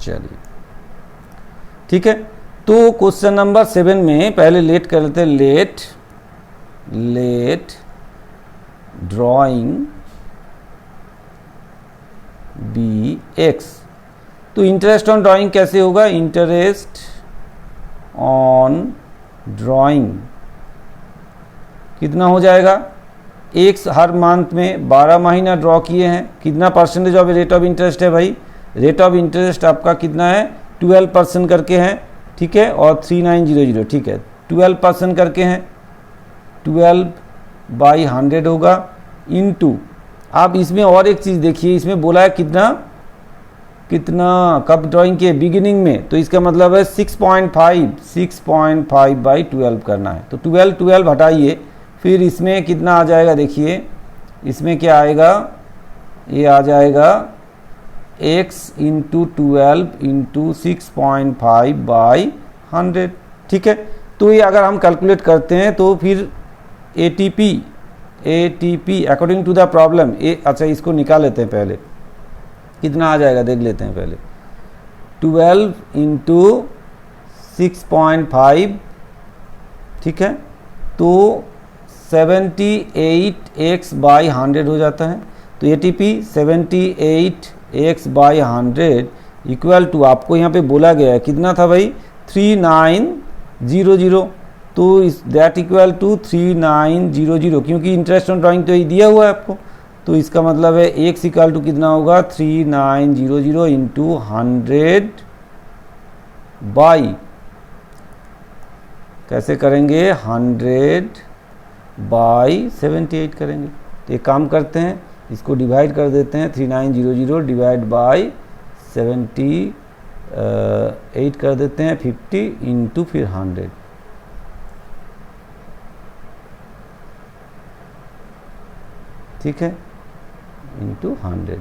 चलिए ठीक है, तो क्वेश्चन नंबर 7 में पहले लेट कर लेते हैं, लेट ड्राइंग बी एक्स। तो इंटरेस्ट ऑन ड्राइंग कैसे होगा, इंटरेस्ट ऑन ड्राइंग कितना हो जाएगा, एक्स हर मंथ में 12 महीना ड्रॉ किए हैं, कितना percentage of rate of interest है भाई, रेट ऑफ इंटरेस्ट आपका कितना है 12% करके है, ठीक है, और 3900, ठीक है, 12% करके हैं, 12/100 होगा इनटू। आप इसमें और एक चीज़ देखिए, इसमें बोला है कितना कब ड्राइंग के बिगिनिंग में, तो इसका मतलब है 6.5/12 करना है। तो 12 हटाइए, फिर इसमें कितना आ जाएगा, देखिए इसमें क्या आएगा, ये आ जाएगा x इंटू 12 इंटू 6.5/100, ठीक है। तो ये अगर हम कैलकुलेट करते हैं तो फिर ATP according to the problem, अच्छा इसको निकाल लेते हैं पहले, कितना आ जाएगा देख लेते हैं पहले, 12 इंटू 6.5, ठीक है, तो 78x/100 हो जाता है। तो ATP 78x/100 इक्वल टू, आपको यहाँ पे बोला गया है कितना था भाई 3900, तो इस दैट इक्वल टू 3900, क्योंकि इंटरेस्ट ऑन ड्राइंग तो ये दिया हुआ है आपको, तो इसका मतलब है x इक्वल टू कितना होगा 3900 इंटू 100 बाई, कैसे करेंगे 100/78 करेंगे। तो एक काम करते हैं, इसको डिवाइड कर देते हैं, 3900 डिवाइड बाई 78 कर देते हैं, 50 इंटू फिर 100, ठीक है, इंटू 100,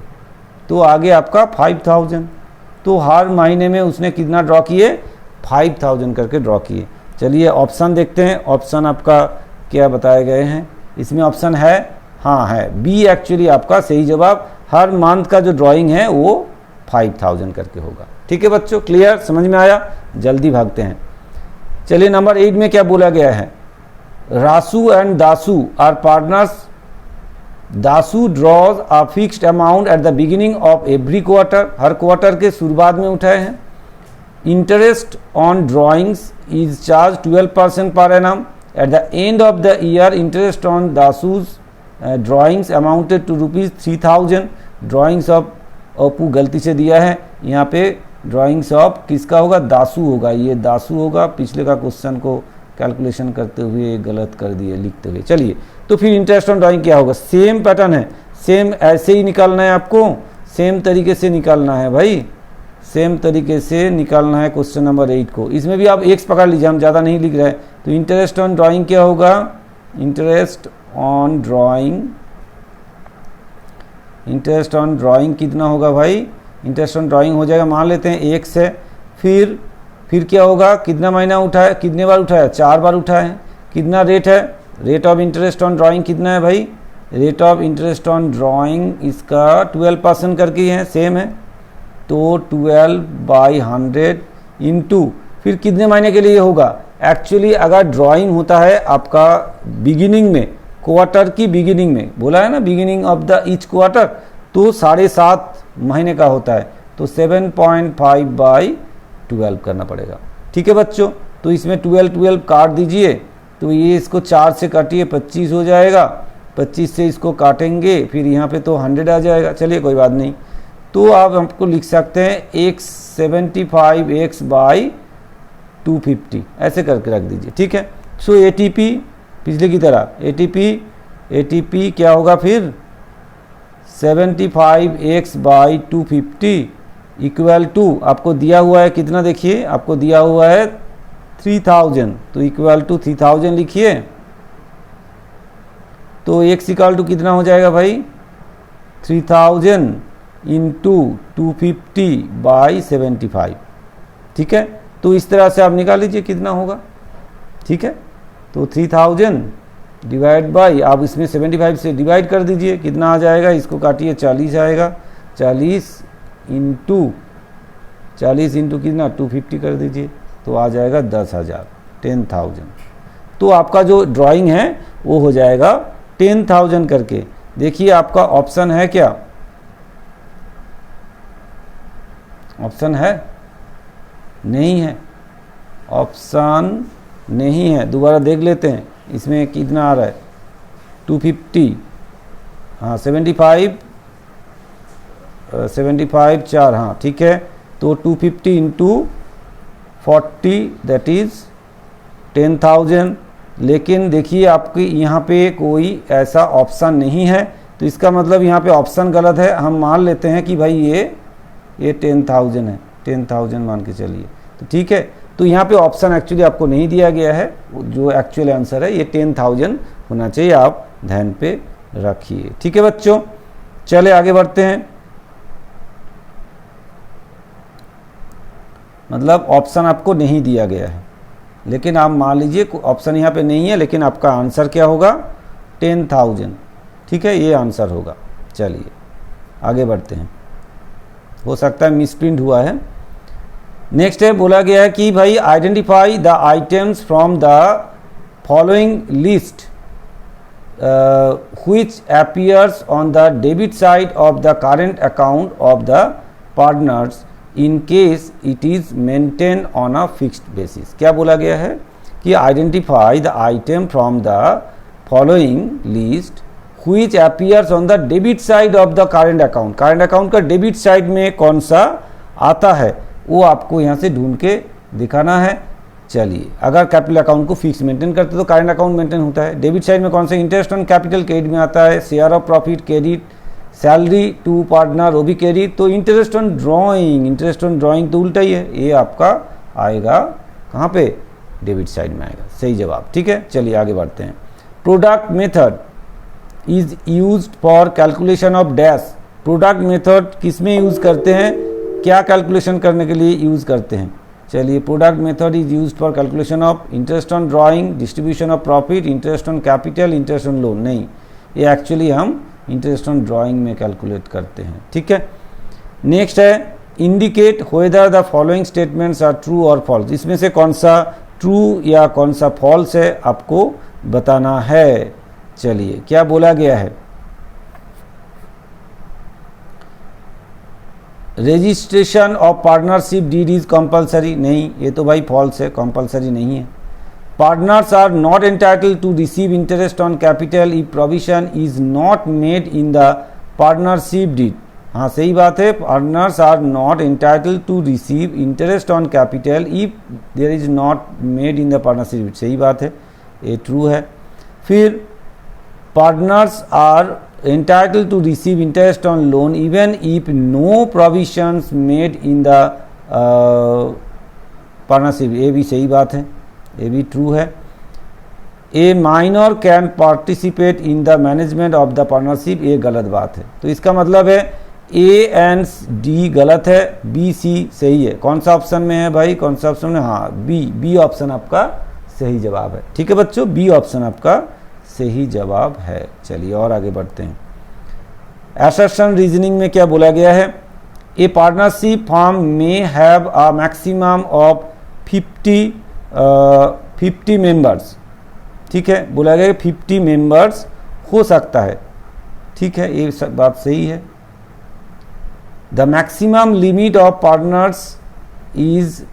तो आगे आपका 5000। तो हर महीने में उसने कितना ड्रॉ किए, 5000 करके ड्रॉ किए। चलिए ऑप्शन देखते हैं, ऑप्शन आपका क्या बताए गए हैं, इसमें ऑप्शन है, हाँ है बी एक्चुअली आपका सही जवाब, हर मंथ का जो ड्राइंग है वो 5000 करके होगा। ठीक है बच्चों, क्लियर, समझ में आया, जल्दी भागते हैं। चलिए नंबर 8 में क्या बोला गया है, Rasu and Dasu are partners, Dasu draws a fixed amount at the beginning of every quarter, हर क्वार्टर के शुरुआत में उठाए हैं। Interest on drawings is charge 12% per annum. At the end of the year interest on Dasu's drawings amounted to ₹3000। Drawings of Opu गलती से दिया है यहाँ पे, ड्राइंग्स ऑफ किसका होगा, दासू होगा, ये दासू होगा, पिछले का क्वेश्चन को कैलकुलेशन करते हुए गलत कर दिए लिखते हुए। चलिए तो फिर इंटरेस्ट ऑन ड्राइंग क्या होगा, सेम पैटर्न है, सेम ऐसे ही निकालना है आपको, सेम तरीके से निकालना है भाई, सेम तरीके से निकालना है क्वेश्चन नंबर 8 को। इसमें भी आप एक्स पकड़ लीजिए, हम ज़्यादा नहीं लिख रहे हैं। तो इंटरेस्ट ऑन ड्राइंग क्या होगा, इंटरेस्ट ऑन ड्राइंग कितना होगा भाई, इंटरेस्ट ऑन ड्राइंग हो जाएगा, मान लेते हैं 1 से। फिर क्या होगा, कितना महीना उठा है, कितने बार उठाया, 4 बार उठा है। कितना रेट है, rate of interest on drawing कितना है भाई, rate of interest on drawing इसका 12% करके है, सेम है। तो 12/100 इंटू फिर कितने महीने के लिए होगा। एक्चुअली अगर ड्राइंग होता है आपका बिगिनिंग में, क्वार्टर की बिगिनिंग में, बोला है ना beginning of the each quarter, तो 7.5 महीने का होता है। तो 7.5/12 करना पड़ेगा। ठीक है बच्चों, तो इसमें 12 काट दीजिए। तो ये इसको 4 से काटिए, 25 हो जाएगा। 25 से इसको काटेंगे, फिर यहाँ पे तो 100 आ जाएगा। चलिए कोई बात नहीं। तो आप हमको लिख सकते हैं 75x/250 ऐसे करके रख दीजिए। ठीक है। सो ATP पिछले की तरह ATP क्या होगा फिर 75x/250 इक्वल टू आपको दिया हुआ है कितना, देखिए आपको दिया हुआ है 3000, तो इक्वल टू 3000 लिखिए। तो x इक्वल टू कितना हो जाएगा भाई 3000 इंटू 250/75। ठीक है, तो इस तरह से आप निकाल लीजिए कितना होगा। ठीक है, तो 3000 डिवाइड बाई, आप इसमें 75 से डिवाइड कर दीजिए, कितना आ जाएगा, इसको काटिए 40 आएगा। 40 इंटू कितना 250 कर दीजिए, तो आ जाएगा 10,000, 10,000। तो आपका जो ड्राइंग है वो हो जाएगा 10,000 करके। देखिए आपका ऑप्शन है क्या, ऑप्शन है, नहीं है, ऑप्शन नहीं है। दोबारा देख लेते हैं इसमें कितना आ रहा है 250, हाँ 75 4, हाँ ठीक है। तो 250 इंटू 40 दैट इज 10,000। लेकिन देखिए आपकी यहाँ पे कोई ऐसा ऑप्शन नहीं है, तो इसका मतलब यहाँ पे ऑप्शन गलत है। हम मान लेते हैं कि भाई ये 10,000 है, 10,000 मान के चलिए। तो ठीक है, तो यहाँ पे ऑप्शन एक्चुअली आपको नहीं दिया गया है, जो एक्चुअल आंसर है ये 10,000 होना चाहिए, आप ध्यान पे रखिए। ठीक है बच्चों, चले आगे बढ़ते हैं। मतलब ऑप्शन आपको नहीं दिया गया है, लेकिन आप मान लीजिए ऑप्शन यहाँ पे नहीं है, लेकिन आपका आंसर क्या होगा 10,000। ठीक है, ये आंसर होगा। चलिए आगे बढ़ते हैं, हो सकता है मिसप्रिंट हुआ है। नेक्स्ट है, बोला गया है कि भाई identify the items from the following list which appears on the debit side of the current account of the partners in case it is maintain on a fixed basis. क्या बोला गया है कि identify the item from the following list which appears on the debit side of the current account. Current account का debit side में कौन सा आता है वो आपको यहाँ से ढूंढ के दिखाना है। चलिए, अगर कैपिटल अकाउंट को फिक्स मेंटेन करते तो करेंट अकाउंट मेंटेन होता है। डेबिट साइड में कौन सा, इंटरेस्ट ऑन कैपिटल क्रेडिट में आता है, share of profit credit, salary to partner वो भी क्रेडिट। तो इंटरेस्ट ऑन ड्राइंग तो उल्टा ही है, ये आपका आएगा कहाँ पे, डेबिट साइड में आएगा। सही जवाब। ठीक है, चलिए आगे बढ़ते हैं। Product method is used for calculation of dash. Product method किस में यूज करते हैं, क्या कैलकुलेशन करने के लिए यूज करते हैं। चलिए, product method is used for calculation of interest on drawing, distribution of profit, interest on capital, interest on loan. नहीं, ये एक्चुअली हम इंटरेस्ट ऑन ड्राइंग में कैलकुलेट करते हैं। ठीक है, नेक्स्ट है indicate whether the following statements are true और फॉल्स। इसमें से कौन सा ट्रू या कौन सा फॉल्स है आपको बताना है। चलिए, क्या बोला गया है, registration of partnership deed is compulsory. नहीं, ये तो भाई फॉल्स है, कंपलसरी नहीं है। Partners are not entitled to receive interest on capital if provision is not made in the partnership deed. हाँ सही बात है, partners are not entitled to receive interest on capital if there is not made in the partnership deed. सही बात है, ये true है। फिर partners are entitled to receive interest on loan even if no provisions made in the partnership। ये भी सही बात है, ये भी ट्रू है। ए minor can participate in the management of the partnership, ये गलत बात है। तो इसका मतलब है ए एंड डी गलत है, बी सी सही है। कौन सा ऑप्शन में है भाई, कौन सा ऑप्शन में, हाँ बी ऑप्शन आपका सही जवाब है। ठीक है बच्चों, बी ऑप्शन आपका सही जवाब है। चलिए और आगे बढ़ते हैं। असर्शन रीजनिंग में क्या बोला गया है, ए partnership firm may have a maximum of 50 members. ठीक है, बोला गया 50 मेंबर्स हो सकता है। ठीक है, ये बात सही है। The maximum limit of partners is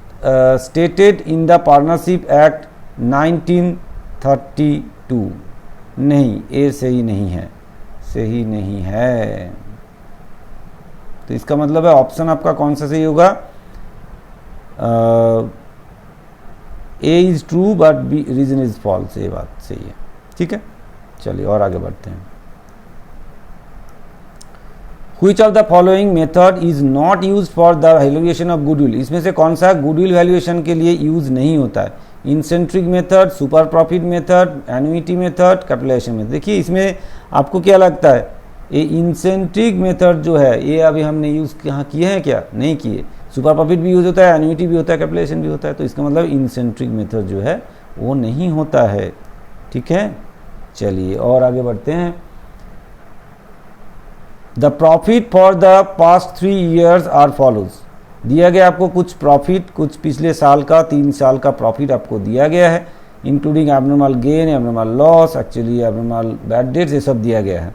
stated in the partnership act 1932। नहीं, ये सही नहीं है, सही नहीं है। तो इसका मतलब है ऑप्शन आपका कौन सा सही होगा, A is true but B reason is false, ये बात सही है। ठीक है, चलिए और आगे बढ़ते हैं। Which of the following method is not used for the valuation of goodwill? इसमें से कौन सा गुडविल वैल्यूएशन के लिए यूज नहीं होता है, इंसेंट्रिक method, super profit method, annuity method, capitalisation method. देखिए इसमें आपको क्या लगता है, ये इंसेंट्रिक मेथड जो है ये अभी हमने यूज यहाँ किए हैं क्या, नहीं किए। सुपर प्रॉफिट भी यूज होता है, एन्युइटी भी होता है, कैपिटलाइजेशन भी होता है। तो इसका मतलब इंसेंट्रिक मेथड जो है वो नहीं होता है। ठीक है, चलिए और आगे बढ़ते हैं। The profit for the past 3 years are follows. दिया गया आपको कुछ प्रॉफिट, कुछ पिछले साल का 3 साल का प्रॉफिट आपको दिया गया है, including abnormal gain, abnormal loss, actually abnormal bad debts, ये सब दिया गया है।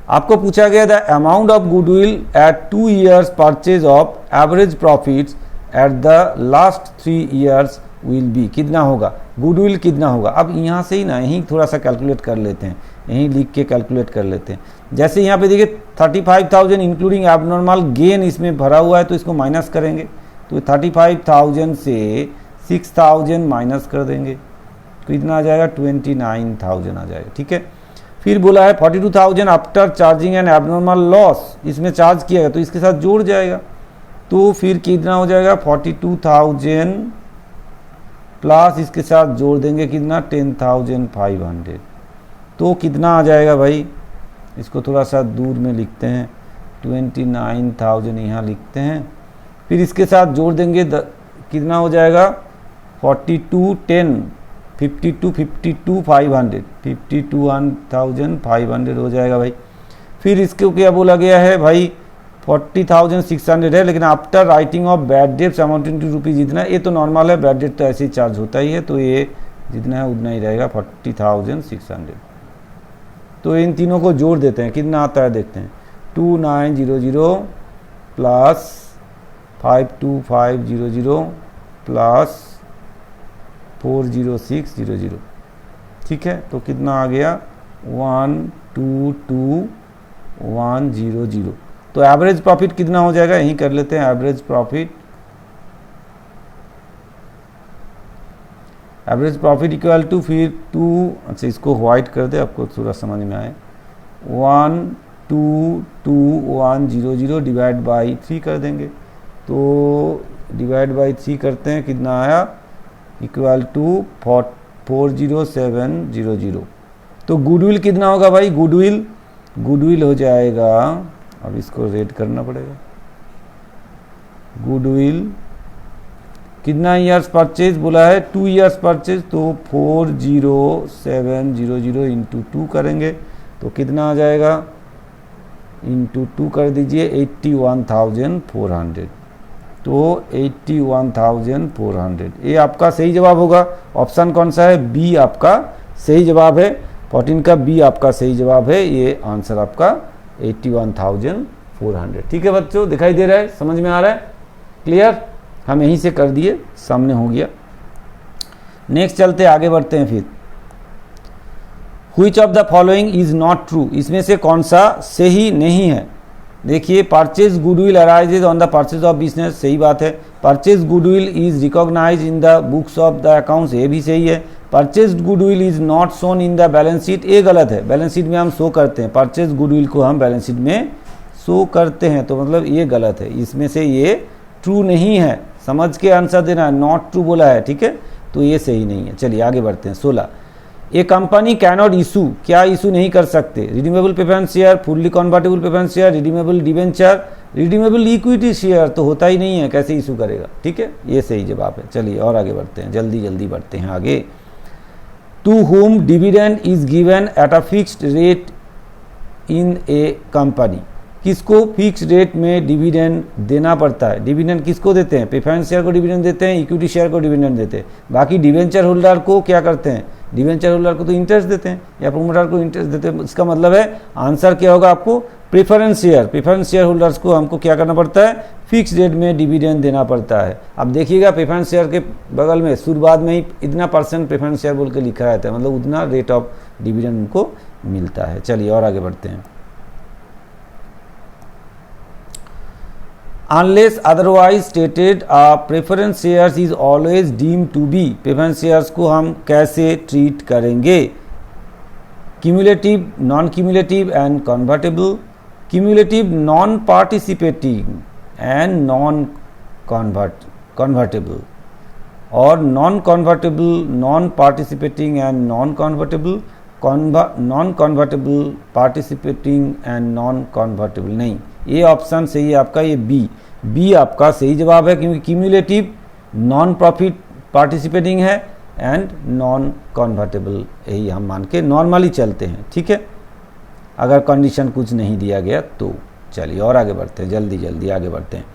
आपको पूछा गया the amount of goodwill at 2 years purchase of average profits at the last 3 years will be, कितना होगा गुडविल, कितना होगा। अब यहाँ से ही ना यहीं थोड़ा सा कैलकुलेट कर लेते हैं, यहीं लिख के कैलकुलेट कर लेते हैं। जैसे यहाँ पे देखिए 35,000 इंक्लूडिंग एबनॉर्मल गेन इसमें भरा हुआ है, तो इसको माइनस करेंगे तो 35,000 से 6,000 माइनस कर देंगे तो इतना आ जाएगा 29,000 आ जाएगा। ठीक है, फिर बोला है 42,000 after charging and abnormal loss, इसमें चार्ज किया गया तो इसके साथ जोड़ जाएगा, तो फिर कितना हो जाएगा 42,000 प्लस इसके साथ जोड़ देंगे कितना 10,500, तो कितना आ जाएगा भाई, इसको थोड़ा सा दूर में लिखते हैं, 29,000 यहाँ लिखते हैं, फिर इसके साथ जोड़ देंगे कितना हो जाएगा 52,500 हो जाएगा भाई। फिर इसको क्या बोला गया है भाई 40,600 है, लेकिन after writing off bad debts amounting to rupees जितना, ये तो नॉर्मल है, बैड डेट तो ऐसे ही चार्ज होता ही है, तो ये जितना है उतना ही रहेगा 40,600। तो इन तीनों को जोड़ देते हैं, कितना आता है देखते हैं, 2900 प्लस 52,500 प्लस 40600। ठीक है, तो कितना आ गया 122,100। तो एवरेज प्रॉफिट कितना हो जाएगा, यहीं कर लेते हैं एवरेज प्रॉफिट इक्वल टू फिर 2, अच्छा इसको व्हाइट कर दे आपको थोड़ा समझ में आए, 122,100 डिवाइड बाई 3 कर देंगे, तो डिवाइड बाई 3 करते हैं, कितना आया इक्वल टू 40700। तो गुडविल कितना होगा भाई, गुडविल हो जाएगा, अब इसको रेड करना पड़ेगा, गुडविल कितना ईयर्स परचेज बोला है 2 ईयर्स परचेज, तो 40700 इंटू 2 करेंगे तो कितना आ जाएगा, इंटू 2 कर दीजिए 81,400, तो 81,400 ये आपका सही जवाब होगा। ऑप्शन कौन सा है, बी आपका सही जवाब है, 14 का बी आपका सही जवाब है, ये आंसर आपका 81,400। ठीक है बच्चों, दिखाई दे रहा है, समझ में आ रहा है, क्लियर, हम यहीं से कर दिए, सामने हो गया। नेक्स्ट चलते आगे बढ़ते हैं। फिर which of the following is not true, इसमें से कौन सा सही नहीं है। देखिए purchase goodwill arises on the purchase of business, सही बात है। Purchase goodwill is recognize in the books of the accounts, ये भी सही है। Purchase goodwill is not shown in the balance sheet, ये गलत है। बैलेंस शीट में हम शो करते हैं, परचेज गुडविल को हम बैलेंस शीट में शो करते हैं, तो मतलब ये गलत है। इसमें से ये ट्रू नहीं है, समझ के आंसर देना है, नॉट ट्रू बोला है, ठीक है, तो ये सही नहीं है। चलिए आगे बढ़ते हैं। 16, ए कंपनी कैनॉट इशू, क्या इशू नहीं कर सकते? Redeemable preference share, fully convertible preference share, redeemable debenture, redeemable equity share तो होता ही नहीं है, कैसे इशू करेगा, ठीक है, ये सही जवाब है। चलिए और आगे बढ़ते हैं, जल्दी जल्दी बढ़ते हैं आगे। To whom dividend is given at a fixed rate in a company, किसको फिक्स रेट में डिविडेंड देना पड़ता है? डिविडेंड किसको देते हैं? प्रेफरेंस शेयर को डिविडेंड देते हैं, इक्विटी शेयर को डिविडेंड देते हैं। बाकी डिवेंचर होल्डर को क्या करते हैं? डिवेंचर होल्डर को तो इंटरेस्ट देते हैं या प्रोमोटर को इंटरेस्ट देते हैं। इसका मतलब है आंसर क्या होगा आपको? Preference share. Preference share holders को हमको क्या करना पड़ता है? फिक्स रेट में डिविडेंड देना पड़ता है। अब देखिएगा प्रेफरेंस शेयर के बगल में शुरुआत में ही इतना % प्रेफरेंस शेयर बोल के लिखा रहता है, मतलब उतना रेट ऑफ डिविडेंड उनको मिलता है। चलिए और आगे बढ़ते हैं। Unless otherwise stated preference shares is always deem to be, preference shares को हम कैसे ट्रीट करेंगे? Cumulative, non cumulative and convertible, cumulative, non participating and non convertible, और non convertible, non participating and non convertible, non convertible, participating and non convertible नहीं, ये option सही है आपका, ये बी आपका सही जवाब है, क्योंकि क्यूमुलेटिव नॉन प्रॉफिट पार्टिसिपेटिंग है एंड नॉन कन्वर्टेबल, यही हम मान के नॉर्मली चलते हैं, ठीक है, अगर कंडीशन कुछ नहीं दिया गया तो। चलिए और आगे बढ़ते हैं, जल्दी जल्दी आगे बढ़ते हैं।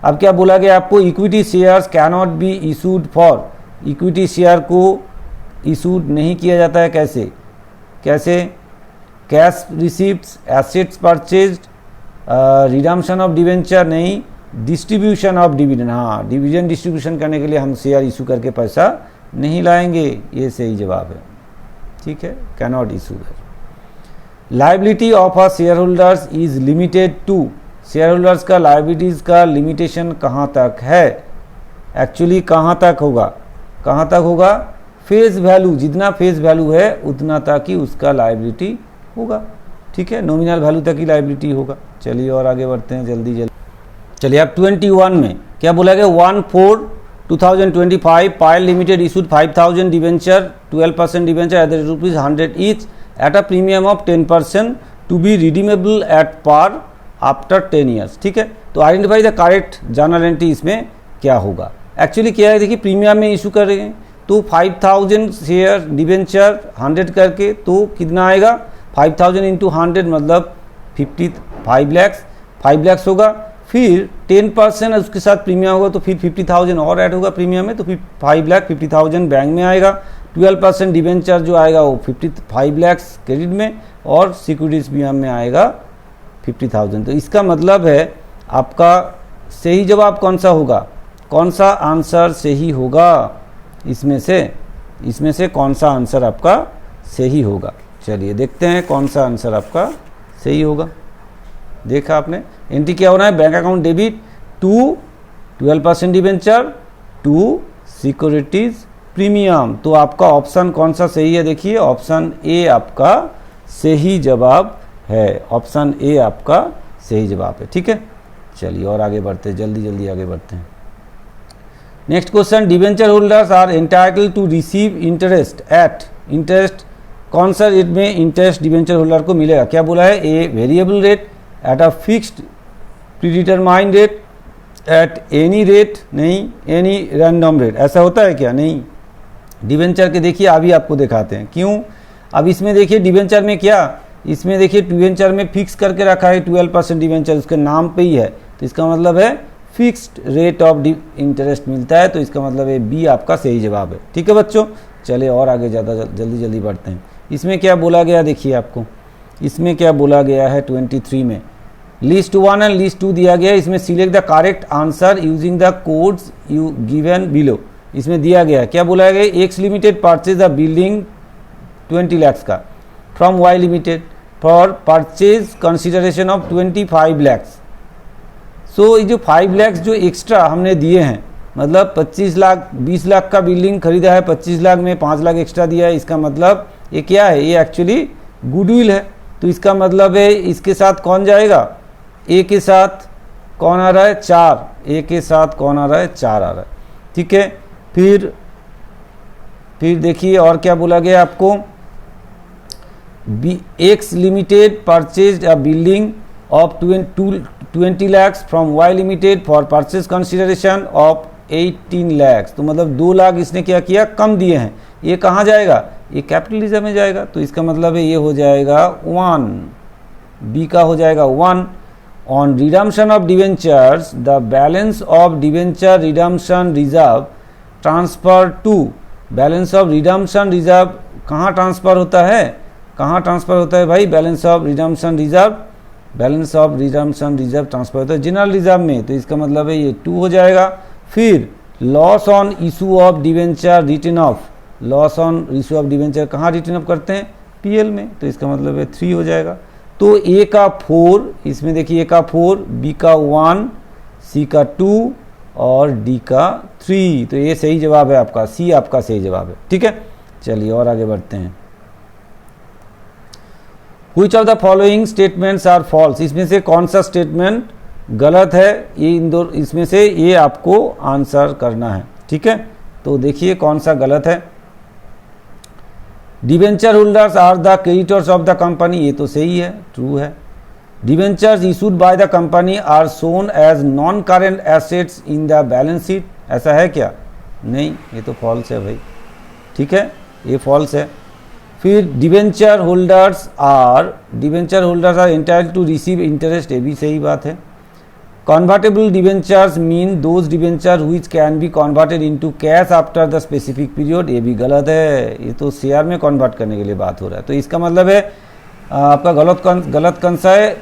अब क्या बोला गया आपको? Equity shares cannot be issued for, equity share को इशूड नहीं किया जाता है, कैसे? Cash receipts, assets purchased, redemption of debenture नहीं, डिस्ट्रीब्यूशन ऑफ डिविडेंड, हाँ डिविडेंड डिस्ट्रीब्यूशन करने के लिए हम शेयर इशू करके पैसा नहीं लाएंगे, ये सही जवाब है, ठीक है, कैनॉट इशू है। Liability of a share holders is limited to, share holders का लायबिलिटीज का लिमिटेशन कहाँ तक है? एक्चुअली कहाँ तक होगा? फेस वैल्यू, जितना फेस वैल्यू है उतना तक ही उसका लायबिलिटी होगा, ठीक है, नॉमिनल वैल्यू तक ही लायबिलिटी होगा। चलिए और आगे बढ़ते हैं जल्दी जल्दी। चलिए अब 21 में क्या बोला गया? 1/4/2025 Payal limited issued 5000 debenture, 12% debenture at the ₹100 each at a premium of 10% to be redeemable at par after 10 years, ठीक है, तो identify the correct journal entry, इसमें क्या होगा? एक्चुअली क्या है, देखिए प्रीमियम में इशू कर रहे हैं तो 5000 शेयर डिवेंचर 100 करके तो कितना आएगा? 5000 इंटू 100 मतलब 5 लाख होगा, फिर 10% उसके साथ प्रीमियम होगा तो फिर 50,000 और ऐड होगा प्रीमियम में, तो फिर 5,50,000 बैंक में आएगा, 12% डिवेंचर जो आएगा वो 55 लाख क्रेडिट में, और सिक्योरिटीज प्रीमियम में आएगा 50,000। तो इसका मतलब है आपका सही जवाब कौन सा होगा? कौन सा आंसर सही होगा? इसमें से कौन सा आंसर आपका सही होगा? चलिए देखते हैं कौन सा आंसर आपका सही होगा। देखा आपने, एंट्री क्या होना है? Bank account debit to 12% debenture to securities premium, तो आपका ऑप्शन कौन सा सही है? देखिए ऑप्शन ए आपका सही जवाब है, ऑप्शन ए आपका सही जवाब है, ठीक है। चलिए और आगे बढ़ते हैं, जल्दी जल्दी आगे बढ़ते हैं। Next question, debenture holders are entitle to receive interest at, interest कौन सा रेट में इंटरेस्ट डिवेंचर होल्डर को मिलेगा? क्या बोला है? A variable rate, eight a fixed predetermined rate, at any rate नहीं, एनी रैंडम रेट, ऐसा होता है क्या? नहीं। डिवेंचर के देखिए अभी आपको दिखाते हैं क्यों। अब इसमें देखिए डिवेंचर में क्या, इसमें देखिए डिवेंचर में फिक्स करके रखा है 12% डिवेंचर, उसके नाम पे ही है, तो इसका मतलब है फिक्स्ड रेट ऑफ इंटरेस्ट मिलता है, तो इसका मतलब है बी आपका सही जवाब है, ठीक है बच्चों। चले और आगे ज़्यादा जल्दी जल्दी बढ़ते हैं। इसमें क्या बोला गया देखिए आपको, इसमें क्या बोला गया है 23 में, लिस्ट 1 एंड लिस्ट 2 दिया गया है। इसमें select the correct answer using the codes you given below, इसमें दिया गया है क्या बोला गया? X limited purchase the building 20 lakh का from Y limited for purchase consideration of 25 lakh. So ये जो 5 लाख जो एक्स्ट्रा हमने दिए हैं, मतलब 25 लाख 20 लाख का बिल्डिंग खरीदा है, 25 लाख में 5 लाख एक्स्ट्रा दिया है, इसका मतलब ये क्या है, ये एक्चुअली गुडविल है। तो इसका मतलब है इसके साथ कौन जाएगा, ए के साथ कौन आ रहा है 4, ए के साथ कौन आ रहा है 4 आ रहा है। ठीक है, फिर देखिए और क्या बोला गया आपको, X limited purchased a building of 20 lakhs from Y limited for purchase consideration of 18 lakhs। तो मतलब 2 लाख इसने क्या किया, कम दिए हैं। ये कहाँ जाएगा, ये कैपिटलिज्म में जाएगा। तो इसका मतलब है ये हो जाएगा 1, बी का हो जाएगा 1। On redemption of debentures the balance of debenture redemption reserve transfer to, balance of redemption reserve कहाँ ट्रांसफर होता है, कहाँ ट्रांसफर होता है भाई, balance of redemption reserve, balance of redemption reserve transfer होता है जनरल रिजर्व में। तो इसका मतलब है ये 2 हो जाएगा। फिर loss on issue of debenture return of, loss on issue of debenture कहाँ रिटर्न ऑफ करते हैं, पीएल में। तो इसका मतलब है 3 हो जाएगा। तो ए का 4, इसमें देखिए ए का 4, बी का 1, सी का 2 और डी का 3। तो ये सही जवाब है आपका, सी आपका सही जवाब है। ठीक है, चलिए और आगे बढ़ते हैं। Which of the following statements are false? इसमें से कौन सा स्टेटमेंट गलत है, ये इसमें से ये आपको आंसर करना है। ठीक है, तो देखिए कौन सा गलत है। Debenture holders are the creditors of the company, ये तो सही है, ट्रू है। Debentures issued by the company are shown as non current assets in the balance sheet, ऐसा है क्या, नहीं, ये तो फॉल्स है भाई। ठीक है, ये फॉल्स है। फिर debenture holders are entitled to receive interest, ये भी सही बात है। Convertible debentures mean those debenture which can be converted into cash after the specific period, ये भी गलत है, ये तो शेयर में कन्वर्ट करने के लिए बात हो रहा है। तो इसका मतलब है आपका गलत कौन सा है,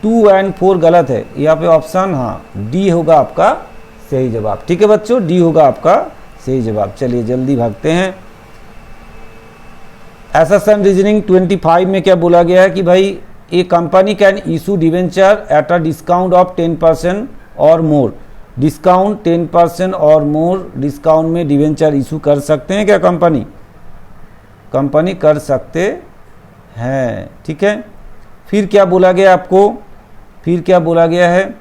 2 और 4 गलत है। यहाँ पे ऑप्शन हाँ डी होगा आपका सही जवाब। ठीक है बच्चों, डी होगा आपका सही जवाब। चलिए जल्दी भागते हैं। एसेशन रीजनिंग 25 में क्या बोला गया है कि भाई a company can issue debenture at a discount of 10% or more, discount 10% or more discount में डिवेंचर इशू कर सकते हैं क्या, कंपनी कर सकते हैं। ठीक है, फिर क्या बोला गया आपको, फिर क्या बोला गया है,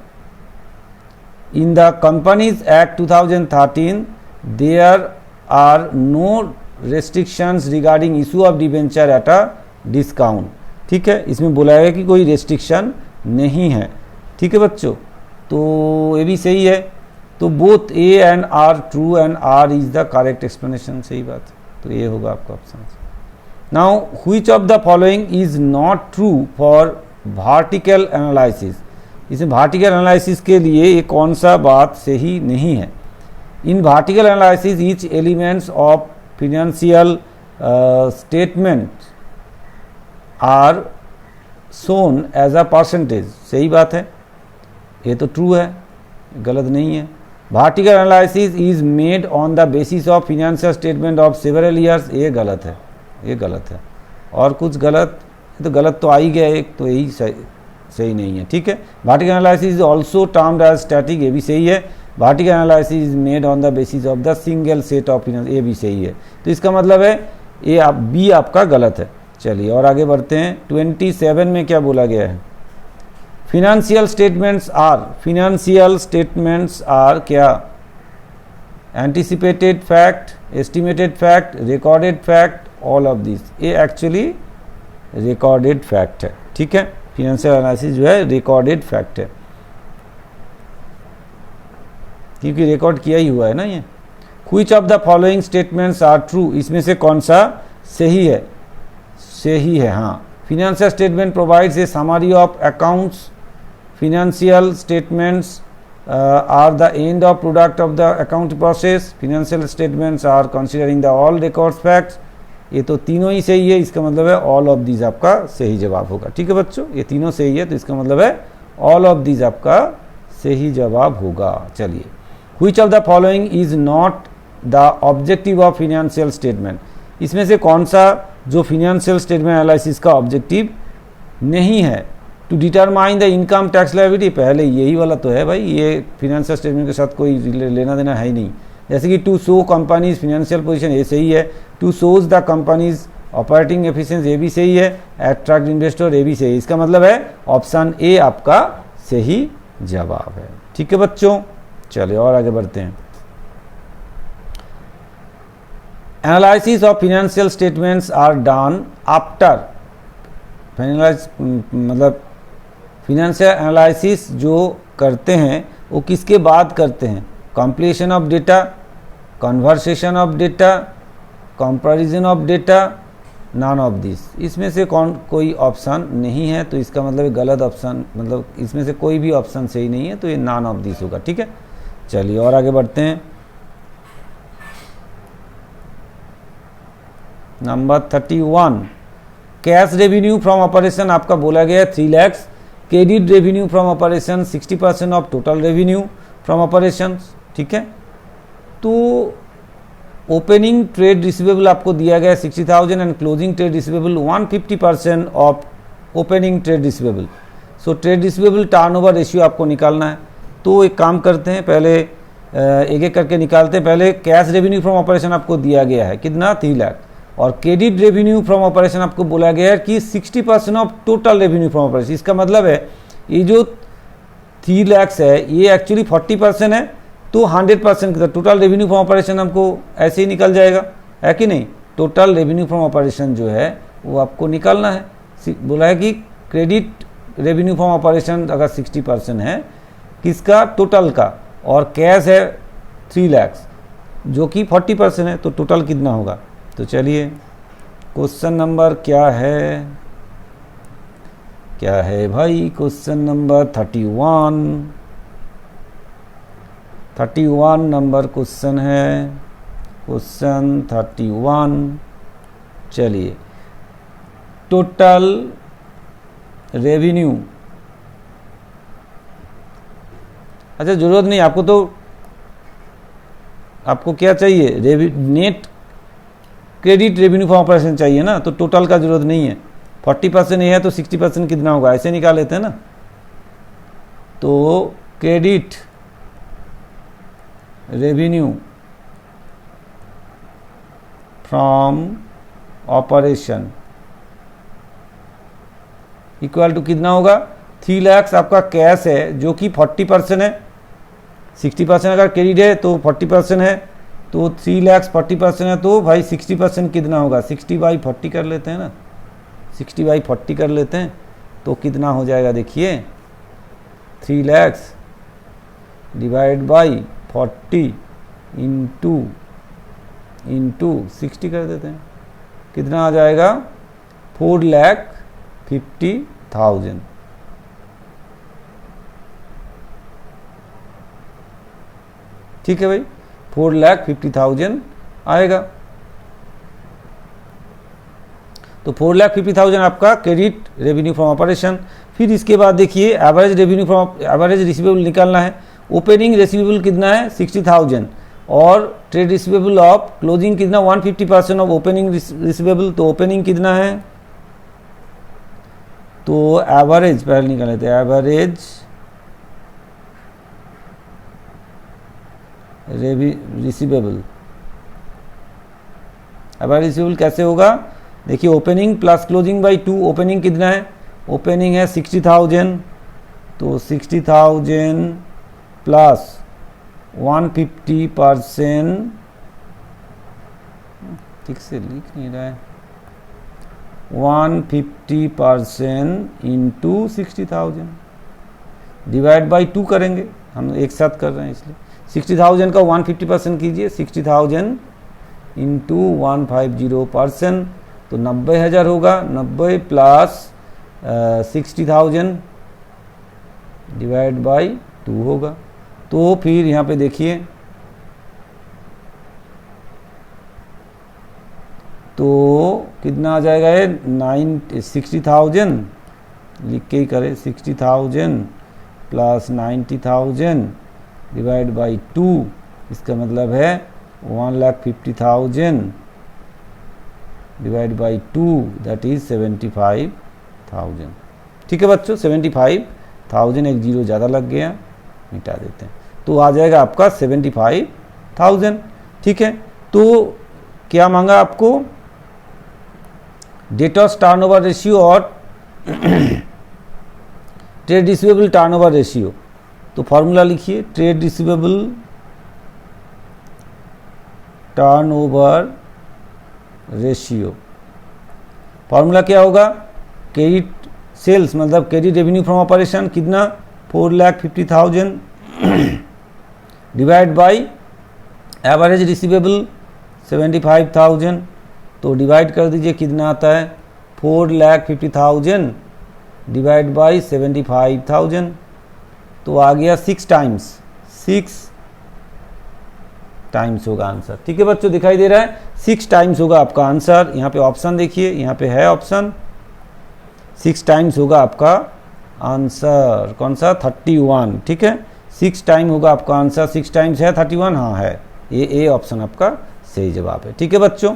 in the companies act 2013 there are no restrictions regarding issue of debenture at a discount. ठीक है, इसमें बोला है कि कोई रेस्ट्रिक्शन नहीं है। ठीक है बच्चों, तो ये भी सही है। तो both A and R true and R is the correct explanation, सही बात है। तो ये होगा आपका option. Now which of the following is not true for vertical analysis, इसमें वर्टिकल एनालिसिस के लिए ये कौन सा बात सही नहीं है। In vertical analysis each elements of financial statement are shown as a percentage, सही बात है, ये तो ट्रू है, गलत नहीं है। Vertical analysis is made on the basis of financial statement of several years, ये गलत है, ये गलत है। और कुछ गलत, तो गलत तो आ ही गया एक, तो यही सही नहीं है। ठीक है, vertical analysis is also termed as static, ये भी सही है। Vertical analysis is made on the basis of the single set of finance, ये भी सही है। तो इसका मतलब है ये बी आपका गलत है। चलिए और आगे बढ़ते हैं। 27 में क्या बोला गया है, फिनेंशियल स्टेटमेंट्स आर क्या, anticipated fact, estimated fact, recorded fact, all of this. ये एक्चुअली रिकॉर्डेड फैक्ट है। ठीक है, फिनेंशियल एनालिसिस जो है रिकॉर्डेड फैक्ट है, क्योंकि रिकॉर्ड किया ही हुआ है ना ये। Which of the following statements are true, इसमें से कौन सा सही है, सही है हाँ। Financial statement provides a summary of accounts, financial statements are the end of product of the account process, financial statements are considering the all records facts, ये तो तीनों ही सही है। इसका मतलब है ऑल ऑफ दीज आपका सही जवाब होगा। ठीक है बच्चों, ये तीनों सही है, तो इसका मतलब है ऑल ऑफ दीज आपका सही जवाब होगा। चलिए, which of the following is not the objective of financial statement, इसमें से कौन सा जो फिनेंशियल स्टेटमेंट एनालिसिस का ऑब्जेक्टिव नहीं है, to determine the income tax liability, पहले यही वाला तो है भाई, ये फिनेंशियल स्टेटमेंट के साथ कोई लेना देना है ही नहीं। जैसे कि to show companies financial position, ये सही है। To shows the companies operating efficiency, ये भी सही है। अट्रैक्ट इन्वेस्टर, ये भी सही है। इसका मतलब है ऑप्शन ए आपका सही जवाब है। ठीक है बच्चों, चलिए और आगे बढ़ते हैं। Analysis of financial statements are done after, मतलब फिनेंशियल एनालिसिस जो करते हैं वो किसके बाद करते हैं? Completion of data, conversation of data, comparison of data, none of this. इसमें से कोई ऑप्शन नहीं है, तो इसका मतलब गलत ऑप्शन, मतलब इसमें से कोई भी ऑप्शन सही नहीं है, तो ये नॉन ऑफ दिस होगा। ठीक है, चलिए और आगे बढ़ते हैं। Number 31, cash revenue from operation आपका बोला गया है 3 lakh. Credit revenue from operation 60% of total revenue from operation. ठीक है, तो ओपनिंग ट्रेड रिसीवेबल आपको दिया गया 60,000 and closing trade receivable 150% of opening trade receivable. So trade receivable turnover ratio आपको निकालना है। तो एक काम करते हैं, पहले एक एक करके निकालते हैं। पहले कैश रेवेन्यू फ्रॉम ऑपरेशन आपको दिया गया है कितना? 3 लाख। और क्रेडिट रेवेन्यू फ्रॉम ऑपरेशन आपको बोला गया है कि 60% of total revenue from operation. इसका मतलब है ये जो 3 लाख है ये एक्चुअली 40% है, तो 100% का टोटल रेवेन्यू फ्रॉम ऑपरेशन हमको ऐसे ही निकल जाएगा, है कि नहीं? टोटल रेवेन्यू फ्रॉम ऑपरेशन जो है वो आपको निकालना है। बोला है कि क्रेडिट रेवेन्यू फ्रॉम ऑपरेशन अगर 60% है किसका? टोटल का, और कैश है 3 लाख जो कि 40% है, तो टोटल कितना होगा? तो चलिए क्वेश्चन नंबर क्या है, क्या है भाई? क्वेश्चन नंबर 31 नंबर क्वेश्चन है, क्वेश्चन 31। चलिए, टोटल रेवेन्यू, अच्छा जरूरत नहीं आपको, तो आपको क्या चाहिए? Net credit revenue from operation चाहिए ना, तो टोटल का जरूरत नहीं है। 40% है तो 60% कितना होगा, ऐसे निकाल लेते हैं ना। तो credit revenue from operation equal to कितना होगा? 3 लाख आपका कैश है जो कि 40% है। 60% अगर क्रेडिट है तो 40% है, तो 3 लाख 40% है, तो भाई 60% कितना होगा? 60/40 कर लेते हैं ना, 60/40 कर लेते हैं, तो कितना हो जाएगा? देखिए 3 लाख डिवाइड बाई 40 इंटू 60 कर देते हैं, कितना आ जाएगा? 4,50,000। ठीक है भाई, 4,50,000 आएगा। तो 4,50,000 आपका क्रेडिट रेवेन्यू फ्रॉम ऑपरेशन। फिर इसके बाद देखिए average revenue from average receivable निकालना है। ओपनिंग रिसीवेबल कितना है? 60,000 और ट्रेड रिसीवेबल ऑफ क्लोजिंग कितना? 150% ऑफ ओपनिंग रिसीवेबल। तो ओपनिंग कितना है? तो एवरेज पहले निकाल लेते हैं, एवरेज रिसीवेबल। एवरेज रिसीवेबल कैसे होगा? देखिए opening plus closing by 2। Opening कितना है? ओपनिंग है 60,000, तो 60,000 प्लस 150%, ठीक से लिख नहीं रहा है, 150% इंटू 60,000 डिवाइड बाई 2 करेंगे, हम एक साथ कर रहे हैं इसलिए। 60,000 का 150% कीजिए, 60,000 इंटू 150%, तो 90,000 होगा। 90 प्लस 60,000 डिवाइड बाई 2 होगा। तो फिर यहाँ पे देखिए, तो कितना आ जाएगा? ये 60,000 लिख के ही करें, 60,000 प्लस 90,000 डिवाइड बाई 2, इसका मतलब है 1,50,000 डिवाइड बाई 2, दैट इज 75,000। ठीक है बच्चों, 75,000, एक जीरो ज़्यादा लग गया, मिटा देते हैं, तो आ जाएगा आपका 75,000। ठीक है, तो क्या मांगा आपको, डेटर्स टर्नओवर रेशियो और ट्रेड रिसीवेबल टर्नओवर रेशियो। तो फॉर्मूला लिखिए, trade receivable turnover ratio, formula क्या होगा, क्रेडिट सेल्स मतलब क्रेडिट रेवेन्यू फ्रॉम ऑपरेशन कितना 4,50,000 डिवाइड बाय एवरेज रिसीवेबल 75,000, तो डिवाइड कर दीजिए, कितना आता है 4,50,000 डिवाइड बाई 75,000, तो आ गया 6 टाइम्स होगा आंसर। ठीक है बच्चों, दिखाई दे रहा है, 6 टाइम्स होगा आपका आंसर। यहाँ पे ऑप्शन देखिए, यहाँ पे है ऑप्शन, 6 टाइम्स होगा आपका आंसर, कौन सा 31। ठीक है, 6 टाइम होगा आपका आंसर, 6 टाइम्स है 31, हाँ है, ये ए ऑप्शन आपका सही जवाब है। ठीक है बच्चों,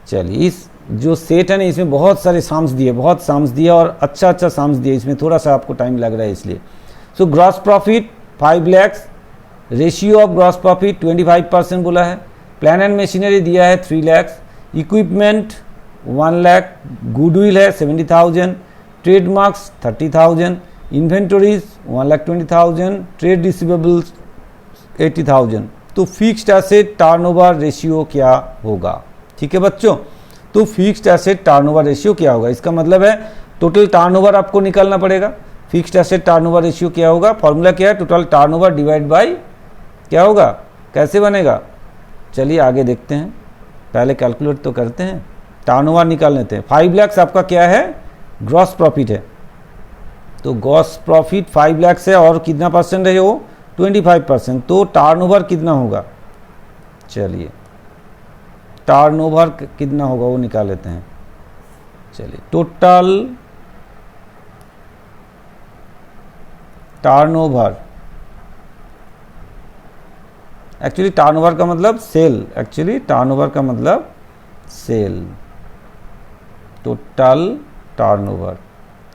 चलिए इस जो सेट है ना, इसमें बहुत सारे साम्स दिए, बहुत साम्स दिया और अच्छा साम्स दिए, इसमें थोड़ा सा आपको टाइम लग रहा है इसलिए। So gross profit 5 lakh, ratio of gross profit 25% बोला है, प्लान एंड मशीनरी दिया है 3 लाख, इक्विपमेंट 1 लाख, गुडविल है 70,000, ट्रेडमार्क्स 30,000, इन्वेंटरीज 1,20,000, ट्रेड रिसीवेबल्स 80,000। तो फिक्स्ड एसेट टर्नओवर रेशियो क्या होगा। ठीक है बच्चों, तो फिक्स्ड एसेट टर्नओवर रेशियो क्या होगा, इसका मतलब है टोटल टर्नओवर आपको निकालना पड़ेगा। फिक्स्ड एसेट टर्नओवर रेशियो क्या होगा, फॉर्मूला क्या है, टोटल टर्नओवर डिवाइड बाय क्या होगा, कैसे बनेगा, चलिए आगे देखते हैं, पहले कैलकुलेट तो करते हैं, टर्नओवर निकाल लेते हैं। 5 लाख आपका क्या है, ग्रॉस प्रॉफिट है, तो ग्रॉस प्रॉफिट 5 लाख है और कितना परसेंट है वो 25%, तो टर्नओवर कितना होगा, चलिए टर्नओवर कितना होगा वो निकाल लेते हैं। चलिए टोटल टर्नओवर, एक्चुअली टर्नओवर का मतलब सेल, एक्चुअली टर्नओवर का मतलब सेल, टोटल टर्नओवर,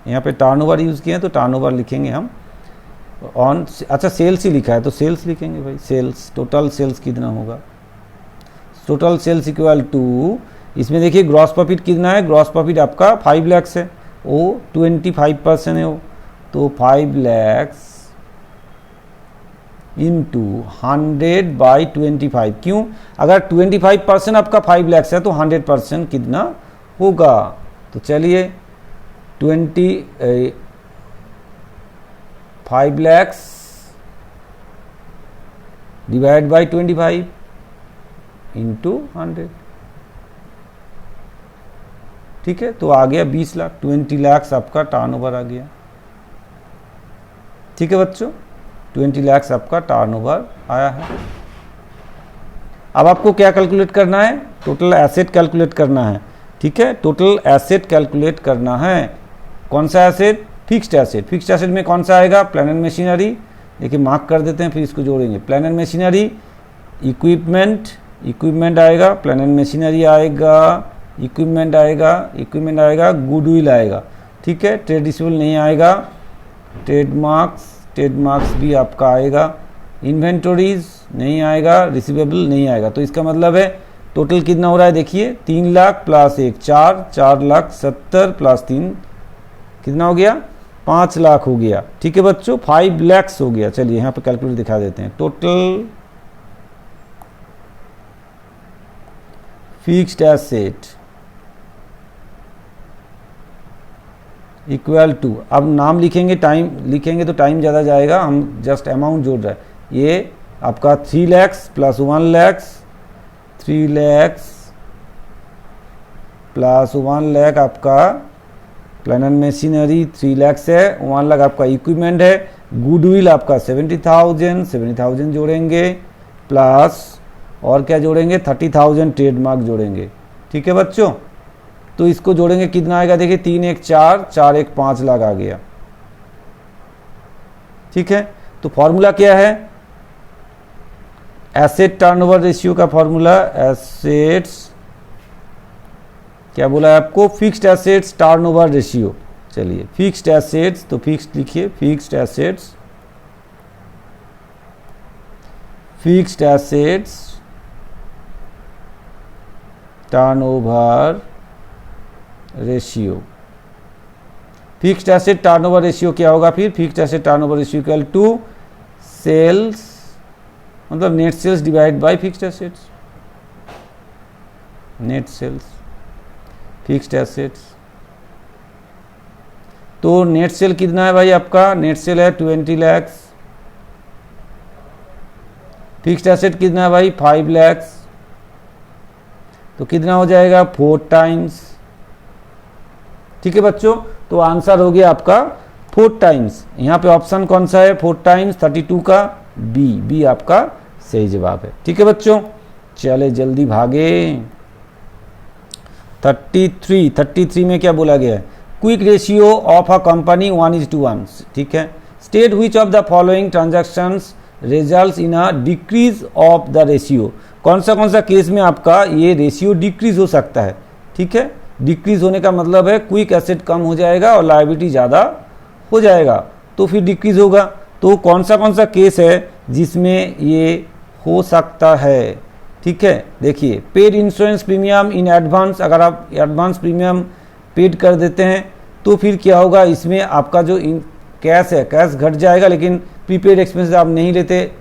यहाँ पे टर्नओवर यूज़ किए हैं तो टर्नओवर लिखेंगे हम ऑन, अच्छा सेल्स ही लिखा है तो सेल्स लिखेंगे भाई, सेल्स, टोटल सेल्स कितना होगा, टोटल सेल्स इक्वल टू, इसमें देखिए ग्रॉस प्रॉफिट कितना है, ग्रॉस प्रॉफिट आपका 5 लाख है, वो 25% है वो, तो 5 लाख इंटू 100/25, क्यों, अगर 25% आपका 5 लाख है तो 100% कितना होगा, तो चलिए 5 लाख डिवाइड बाई 25 इंटू 100, ठीक है, तो आ गया 20 लाख, 20 लाख आपका टर्नओवर आ गया। ठीक है बच्चों, 20 लाख आपका टर्नओवर आया है। अब आपको क्या कैलकुलेट करना है, टोटल एसेट कैलकुलेट करना है। ठीक है, टोटल एसेट कैलकुलेट करना है, कौन सा asset, fixed asset. Fixed asset में कौन सा आएगा, प्लान एंड मशीनरी, देखिए मार्क कर देते हैं फिर इसको जोड़ेंगे, प्लान एंड मशीनरी, इक्विपमेंट आएगा, प्लान एंड मशीनरी आएगा, इक्विपमेंट आएगा, गुडविल आएगा। ठीक है, ट्रेड रिसीवेबल नहीं आएगा, ट्रेडमार्क्स भी आपका आएगा, इन्वेंटरीज नहीं आएगा, रिसीवेबल नहीं आएगा। तो इसका मतलब है टोटल कितना हो रहा है, देखिए 3 लाख प्लस 1 4 लाख 70 प्लस 3 कितना हो गया, 5 लाख हो गया। ठीक है बच्चों, 5 लाख हो गया। चलिए यहाँ पे कैलकुलेट दिखा देते हैं, total fixed asset equal to, अब नाम लिखेंगे, टाइम लिखेंगे तो टाइम ज़्यादा जाएगा, हम जस्ट अमाउंट जोड़ रहे हैं। ये आपका 3 लाख प्लस 1 लाख, 3 लाख प्लस 1 लाख आपका प्लान एंड मशीनरी 3 लाख है, 1 लाख आपका इक्विपमेंट है, गुडविल आपका 70,000 जोड़ेंगे, प्लस और क्या जोड़ेंगे 30,000 ट्रेडमार्क जोड़ेंगे। ठीक है बच्चों, तो इसको जोड़ेंगे कितना आएगा, देखिए 3 1 4 4 1 5 लाख आ गया। ठीक है, तो फॉर्मूला क्या है, एसेट टर्नओवर रेशियो का फॉर्मूला, एसेट्स क्या बोला है आपको, फिक्स्ड एसेट्स टर्नओवर रेशियो। चलिए फिक्स्ड एसेट्स, तो फिक्स्ड लिखिए, fixed assets, fixed assets turnover ratio. Fixed asset turnover ratio क्या होगा फिर? Fixed asset turnover ratio equal to sales, मतलब net sales divide by fixed assets, net sales fixed assets. तो net sale कितना है भाई आपका? नेट सेल है 20 लाख। फिक्स्ड एसेट कितना है भाई? 5 लाख। तो कितना हो जाएगा? 4 टाइम्स। ठीक है बच्चों, तो आंसर हो गया आपका 4 टाइम्स। यहाँ पे ऑप्शन कौन सा है? 4 टाइम्स 32 का बी आपका सही जवाब है। ठीक है बच्चों, चले जल्दी भागे। 33 में क्या बोला गया है? Quick ratio of a company 1:1। ठीक है, state which of the following transactions results in a decrease of the ratio. कौन सा केस में आपका ये रेशियो डिक्रीज हो सकता है? ठीक है, डिक्रीज होने का मतलब है क्विक एसेट कम हो जाएगा और लायबिलिटी ज़्यादा हो जाएगा, तो फिर डिक्रीज होगा। तो कौन सा केस है जिसमें ये हो सकता है? ठीक है, देखिए paid insurance premium in advance, अगर आप एडवांस प्रीमियम पेड कर देते हैं तो फिर क्या होगा? इसमें आपका जो कैश है, कैश घट जाएगा, लेकिन प्रीपेड एक्सपेंस आप नहीं लेते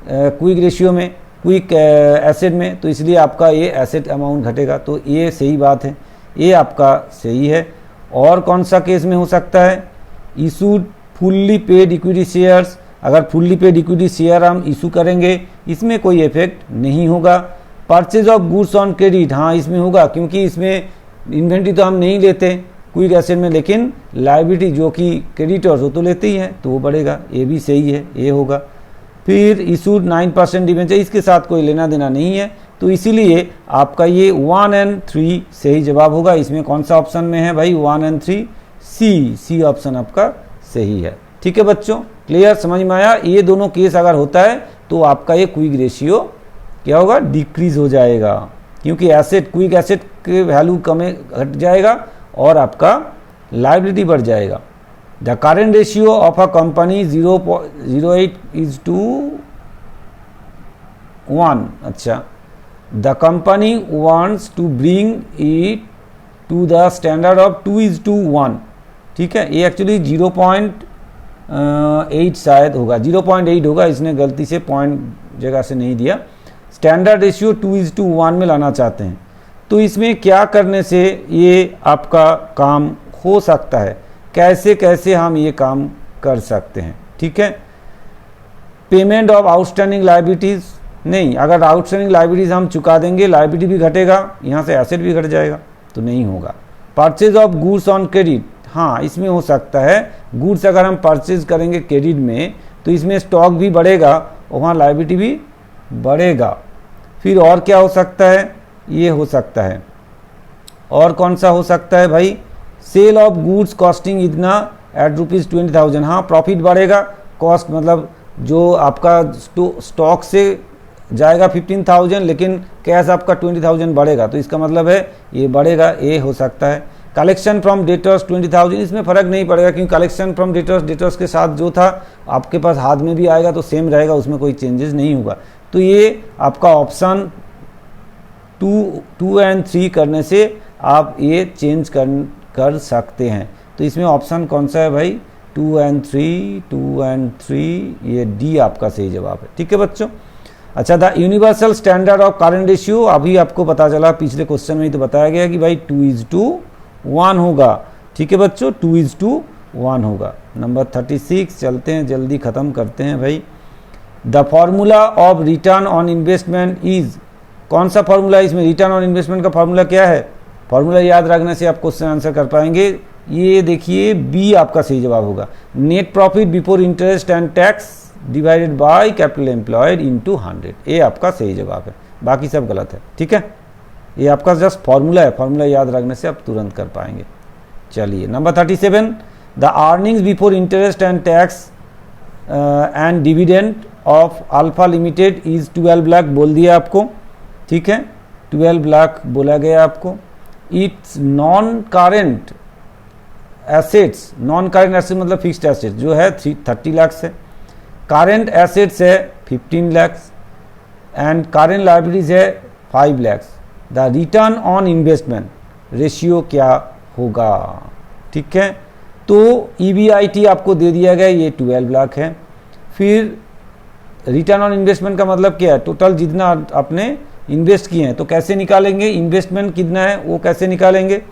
क्विक रेशियो में, क्विक एसेट में, तो इसलिए आपका ये एसेट अमाउंट घटेगा। तो ये सही बात है, ये आपका सही है। और कौन सा केस में हो सकता है? Issued fully paid equity shares, अगर फुल्ली पेड इक्विटी शेयर हम इशू करेंगे इसमें कोई इफेक्ट नहीं होगा। Purchase of goods on credit, हाँ इसमें होगा, क्योंकि इसमें इन्वेंट्री तो हम नहीं लेते क्विक एसेट में, लेकिन लायबिलिटी जो कि क्रेडिटर्स वो तो लेते ही हैं, तो वो बढ़ेगा। ये भी सही है, ये होगा। फिर इशूड 9% डिवेंचर, इसके साथ कोई लेना देना नहीं है, तो इसीलिए आपका ये 1 और 3 सही जवाब होगा। इसमें कौन सा ऑप्शन में है भाई? 1 और 3 सी ऑप्शन आपका सही है। ठीक है बच्चों, क्लियर, समझ में आया? ये दोनों केस अगर होता है तो आपका ये क्विक रेशियो क्या होगा? डिक्रीज हो जाएगा, क्योंकि एसेट, क्विक एसेट के वैल्यू कम घट जाएगा और आपका लायबिलिटी बढ़ जाएगा। The current ratio of a company 0.08:1। अच्छा, the company wants to bring it to the standard of 2:1। ठीक है, ये एक्चुअली 0.8 शायद होगा, 0.8 होगा, इसने गलती से पॉइंट जगह से नहीं दिया। स्टैंडर्ड रेशियो 2:1 में लाना चाहते हैं, तो इसमें क्या करने से ये आपका काम हो सकता है? कैसे हम ये काम कर सकते हैं? ठीक है, पेमेंट ऑफ आउटस्टैंडिंग लायबिलिटीज नहीं, अगर आउटस्टैंडिंग लायबिलिटीज हम चुका देंगे, लायबिलिटी भी घटेगा, यहाँ से एसेट भी घट जाएगा, तो नहीं होगा। Purchase of goods on credit, हाँ इसमें हो सकता है। गुड्स अगर हम परचेज करेंगे क्रेडिट में तो इसमें स्टॉक भी बढ़ेगा और वहाँ लायबिलिटी भी बढ़ेगा। फिर और क्या हो सकता है? ये हो सकता है। और कौन सा हो सकता है भाई? सेल ऑफ गुड्स कॉस्टिंग इतना एट ₹20,000, हाँ प्रॉफिट बढ़ेगा, कॉस्ट मतलब जो आपका स्टॉक से जाएगा 15,000, लेकिन कैश आपका 20,000 बढ़ेगा, तो इसका मतलब है ये बढ़ेगा, ये हो सकता है। कलेक्शन फ्रॉम डेटर्स 20,000, इसमें फ़र्क नहीं पड़ेगा, क्योंकि कलेक्शन फ्रॉम डेटर्स के साथ जो था आपके पास हाथ में भी आएगा तो सेम रहेगा, उसमें कोई चेंजेस नहीं होगा। तो ये आपका ऑप्शन 2 और 3 करने से आप ये चेंज कर सकते हैं। तो इसमें ऑप्शन कौन सा है भाई? 2 और 3, ये डी आपका सही जवाब है। ठीक है बच्चों, अच्छा, the universal standard of current ratio, अभी आपको पता चला, पिछले क्वेश्चन में ही तो बताया गया कि भाई 2:1 होगा। ठीक है बच्चों, 2:1 होगा। नंबर 36 चलते हैं, जल्दी ख़त्म करते हैं भाई। The formula of return on investment is, कौन सा फॉर्मूला? इसमें रिटर्न ऑन इन्वेस्टमेंट का फॉर्मूला क्या है? फॉर्मूला याद रखने से आप क्वेश्चन आंसर कर पाएंगे। ये देखिए बी आपका सही जवाब होगा। Net profit before interest and tax divided by capital employed into 100, ये आपका सही जवाब है, बाकी सब गलत है। ठीक है, ये आपका जस्ट फॉर्मूला है, फॉर्मूला याद रखने से आप तुरंत कर पाएंगे। चलिए number 37, the earnings before interest and tax and dividend of alpha limited is 12 lakh बोल दिया आपको। ठीक है, 12 लाख बोला गया आपको। It's non current assets, non current asset मतलब फिक्स्ड एसेट जो है 30 लाख है, करेंट एसेट्स है 15 लाख एंड करेंट लायबिलिटीज है 5 lakh. The return on investment ratio क्या होगा? ठीक है, तो EBIT आपको दे दिया गया, ये 12 लाख है। फिर रिटर्न ऑन इन्वेस्टमेंट का मतलब क्या है? टोटल जितना आपने इन्वेस्ट किए हैं, तो कैसे निकालेंगे? इन्वेस्टमेंट कितना है वो कैसे निकालेंगे?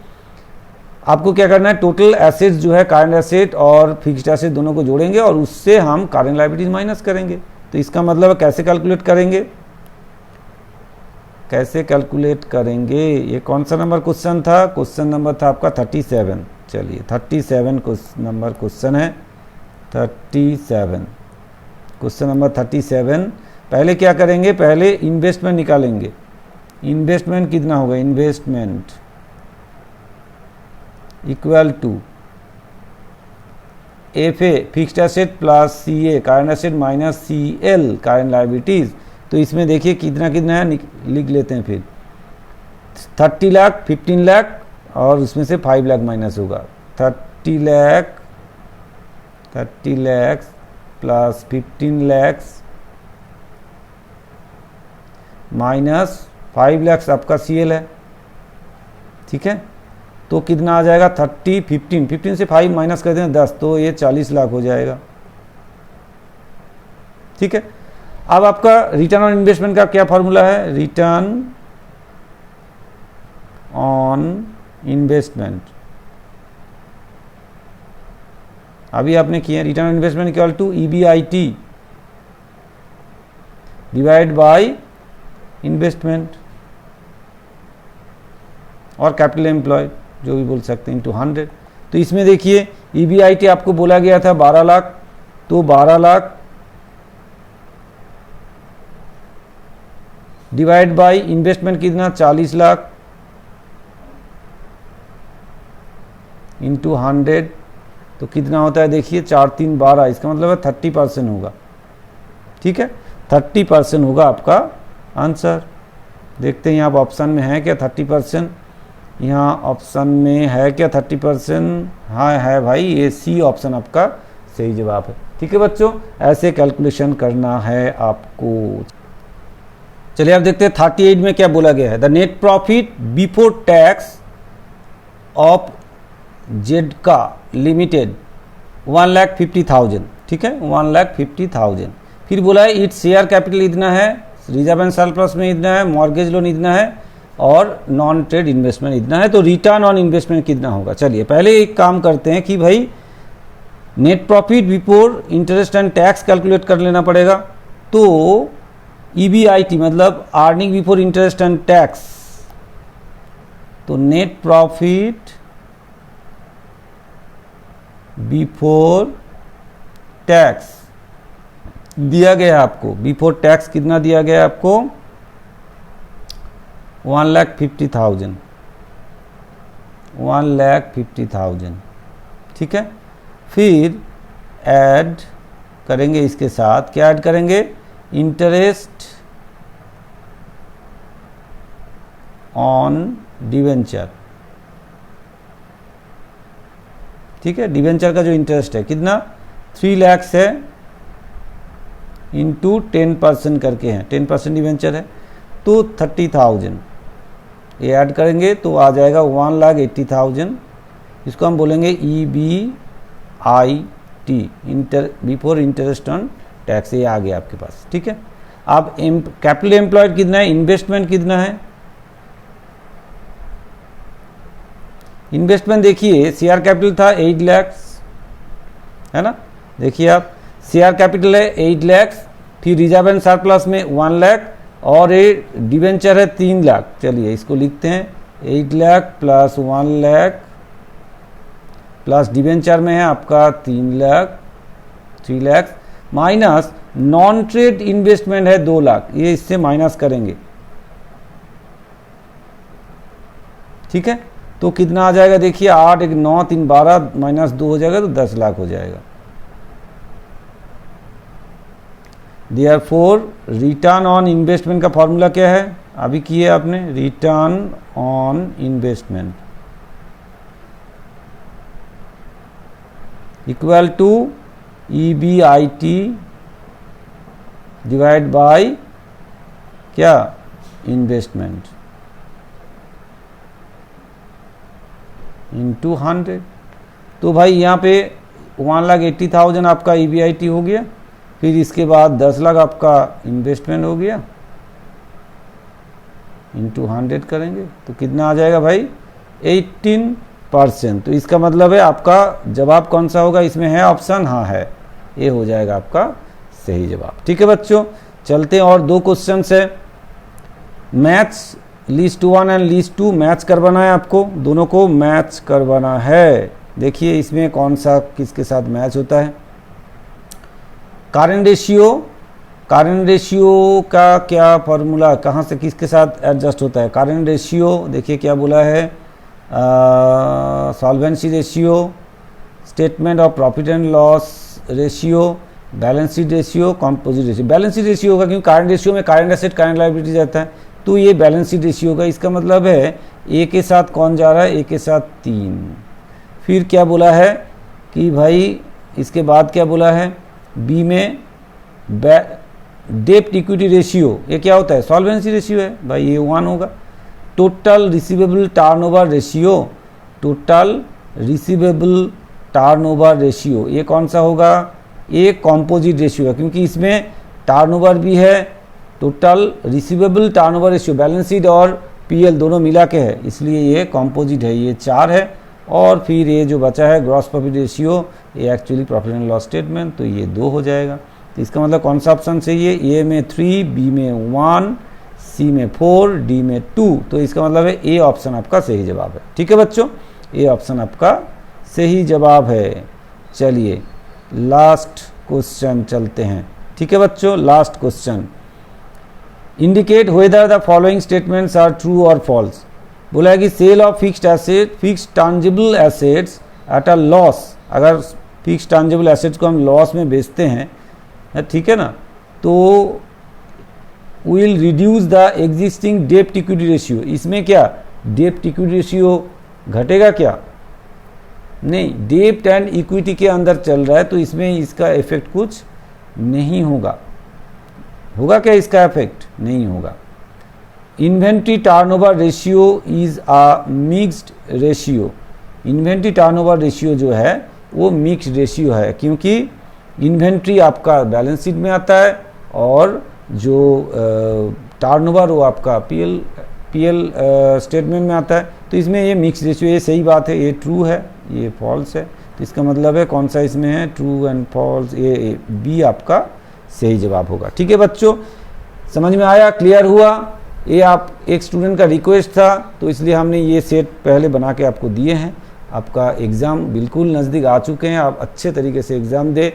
आपको क्या करना है, टोटल एसेट्स जो है करेंट एसेट और फिक्स्ड एसेट दोनों को जोड़ेंगे और उससे हम करेंट लायबिलिटीज माइनस करेंगे। तो इसका मतलब कैसे कैलकुलेट करेंगे? कैसे कैलकुलेट करेंगे? ये कौन सा नंबर क्वेश्चन था? क्वेश्चन नंबर था आपका 37। चलिए 37 नंबर क्वेश्चन है, 37 क्वेश्चन नंबर 37। पहले क्या करेंगे? पहले इन्वेस्टमेंट निकालेंगे। इन्वेस्टमेंट कितना होगा? Investment equal to FA fixed asset plus CA current asset minus CL current liabilities. तो इसमें देखिए कितना कितना है, लिख लेते हैं। फिर 30 लाख, 15 लाख और उसमें से 5 लाख माइनस होगा। 30 लाख प्लस 15 लाख माइनस 5 लाख आपका CL है। ठीक है, तो कितना आ जाएगा? 30, 15 से 5 माइनस कर दें 10, तो ये 40 लाख हो जाएगा। ठीक है, अब आपका रिटर्न ऑन इन्वेस्टमेंट का क्या फॉर्मूला है? रिटर्न ऑन इन्वेस्टमेंट अभी आपने किए, return on investment equal to EBIT divide by investment और कैपिटल एम्प्लॉयड जो भी बोल सकते हैं, इंटू 100। तो इसमें देखिए EBIT आपको बोला गया था 12 लाख, तो 12 लाख डिवाइड बाय इन्वेस्टमेंट कितना? 40 लाख इंटू 100, तो कितना होता है? देखिए 4 3 12, इसका मतलब है 30% होगा। ठीक है, 30% होगा आपका आंसर। देखते हैं यहाँ पर ऑप्शन में है क्या 30%? यहाँ ऑप्शन में है क्या 30%? हाँ है भाई, ये C ऑप्शन आपका सही जवाब है। ठीक है बच्चों, ऐसे कैलकुलेशन करना है आपको। चलिए आप देखते हैं 38 में क्या बोला गया है। The net profit before tax of जेडका लिमिटेड 1,50,000। ठीक है, 1,50,000। फिर बोला है इट शेयर कैपिटल इतना है, रिजर्व एंड सरप्लस में इतना है, मॉर्गेज लोन इतना है और नॉन ट्रेड इन्वेस्टमेंट इतना है। तो रिटर्न ऑन इन्वेस्टमेंट कितना होगा? चलिए पहले एक काम करते हैं कि भाई net profit before interest and tax calculate कर लेना पड़ेगा। तो EBIT मतलब earning before interest and tax, तो नेट प्रॉफिट बिफोर टैक्स दिया गया आपको, बिफोर टैक्स कितना दिया गया आपको? 1,50,000, 1,50,000। ठीक है, फिर ऐड करेंगे इसके साथ, क्या ऐड करेंगे? Interest on debenture. ठीक है, डिवेंचर का जो इंटरेस्ट है कितना? 3 लाख है इंटू 10% करके हैं, 10% डिवेंचर है तो 30,000 ये ऐड करेंगे तो आ जाएगा 1,80,000। इसको हम बोलेंगे EBIT before interest on tax. ये आ गया आपके पास। ठीक है, अब कैपिटल एम्प्लॉयड कितना है? इन्वेस्टमेंट कितना है? इन्वेस्टमेंट देखिए शेयर कैपिटल था 8 लाख, है ना? देखिए आप शेयर कैपिटल है 8 लाख, फिर रिजर्व एंड सरप्लस में 1 लाख और ये डिवेंचर है 3 लाख। चलिए इसको लिखते हैं 8 lakh plus 1 lakh plus debenture में है आपका 3 lakh minus non trade investment है 2 लाख, ये इससे माइनस करेंगे। ठीक है, तो कितना आ जाएगा? देखिए 8 1 9 3 12 माइनस 2 हो जाएगा तो 10 लाख हो जाएगा। देयरफॉर रिटर्न ऑन इन्वेस्टमेंट का फॉर्मूला क्या है? अभी किए आपने, return on investment equal to EBIT divide by क्या, इन्वेस्टमेंट इंटू 100। तो भाई यहाँ पे 1,80,000 आपका EBIT हो गया, फिर इसके बाद 10 लाख आपका इन्वेस्टमेंट हो गया, इंटू 100 करेंगे तो कितना आ जाएगा भाई, 18%। तो इसका मतलब है आपका जवाब कौन सा होगा, इसमें है ऑप्शन, हाँ है, ये हो जाएगा आपका सही जवाब। ठीक है बच्चों, चलते हैं और 2 क्वेश्चन है। Match list 1 and list 2 match करवाना है आपको, दोनों को मैच करवाना है। देखिए इसमें कौन सा किसके साथ मैच होता है। करेंट रेशियो का क्या फॉर्मूला, कहाँ से किसके साथ एडजस्ट होता है। करेंट रेशियो देखिए क्या बोला है, solvency ratio, statement of profit and loss ratio, balance sheet ratio, composite ratio. Balance sheet ratio होगा क्योंकि करेंट रेशियो में करेंट एसेट करेंट लायबिलिटी जाता है, तो ये बैलेंस शीट रेशियो होगा। इसका मतलब है ए के साथ कौन जा रहा है, ए के साथ 3। फिर क्या बोला है कि भाई इसके बाद क्या बोला है, बी में डेप्ट इक्विटी रेशियो, ये क्या होता है, सॉल्वेंसी रेशियो है भाई, ये 1 होगा। Total receivable turnover ratio, total receivable turnover ratio, ये कौन सा होगा, ये कंपोजिट रेशियो है क्योंकि इसमें टर्नओवर भी है, total receivable turnover ratio balance sheet और पीएल दोनों मिला के है, इसलिए ये कंपोजिट है, ये 4 है। और फिर ये जो बचा है ग्रॉस प्रॉफिट रेशियो, ये actually profit and loss statement, तो ये 2 हो जाएगा। तो इसका मतलब कौन सा ऑप्शन चाहिए, ए में 3, बी में 1, सी में 4, डी में 2। तो इसका मतलब है ए ऑप्शन आपका सही जवाब है। ठीक है बच्चों, ए ऑप्शन आपका सही जवाब है। चलिए लास्ट क्वेश्चन चलते हैं। ठीक है बच्चों, last question, indicate whether the following statements are true और फॉल्स। बोला है कि sale of fixed asset, fixed tangible assets at a loss, अगर फिक्स्ड टैंजिबल एसेट्स को हम लॉस में बेचते हैं, ठीक है ना, तो विल रिड्यूस द एग्जिस्टिंग डेप्ट इक्विटी रेशियो। इसमें क्या डेप्ट इक्विटी रेशियो घटेगा क्या, नहीं, डेप्ट एंड इक्विटी के अंदर चल रहा है तो इसमें इसका इफेक्ट कुछ नहीं होगा। होगा क्या इसका इफेक्ट, नहीं होगा। Inventory turnover ratio is a mixed ratio. Inventory turnover ratio जो है वो मिक्स्ड रेशियो है क्योंकि इन्वेंट्री आपका बैलेंस शीट में आता है और जो टर्नओवर वो आपका पीएल स्टेटमेंट में आता है, तो इसमें ये मिक्स रेशियो, ये सही बात है, ये ट्रू है, ये फॉल्स है। तो इसका मतलब है कौन सा इसमें है, ट्रू एंड फॉल्स, ये बी आपका सही जवाब होगा। ठीक है बच्चों, समझ में आया, क्लियर हुआ। ये आप एक स्टूडेंट का रिक्वेस्ट था तो इसलिए हमने ये सेट पहले बना के आपको दिए हैं। आपका एग्ज़ाम बिल्कुल नज़दीक आ चुके हैं, आप अच्छे तरीके से एग्ज़ाम दे,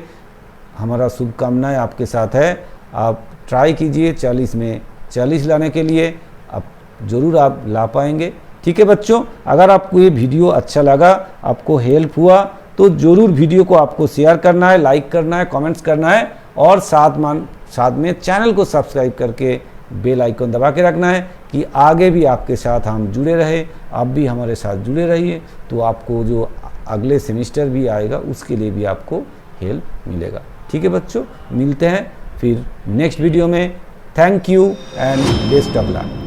हमारा शुभकामनाएं आपके साथ है। आप ट्राई कीजिए 40 में 40 लाने के लिए, आप ज़रूर आप ला पाएंगे। ठीक है बच्चों, अगर आपको ये वीडियो अच्छा लगा, आपको हेल्प हुआ, तो ज़रूर वीडियो को आपको शेयर करना है, लाइक करना है, कमेंट्स करना है और साथ में चैनल को सब्सक्राइब करके बेल आइकन दबा के रखना है कि आगे भी आपके साथ हम जुड़े रहे, आप भी हमारे साथ जुड़े रहिए, तो आपको जो अगले सेमेस्टर भी आएगा उसके लिए भी आपको हेल्प मिलेगा। ठीक है बच्चों, मिलते हैं फिर नेक्स्ट वीडियो में। Thank you and best of luck.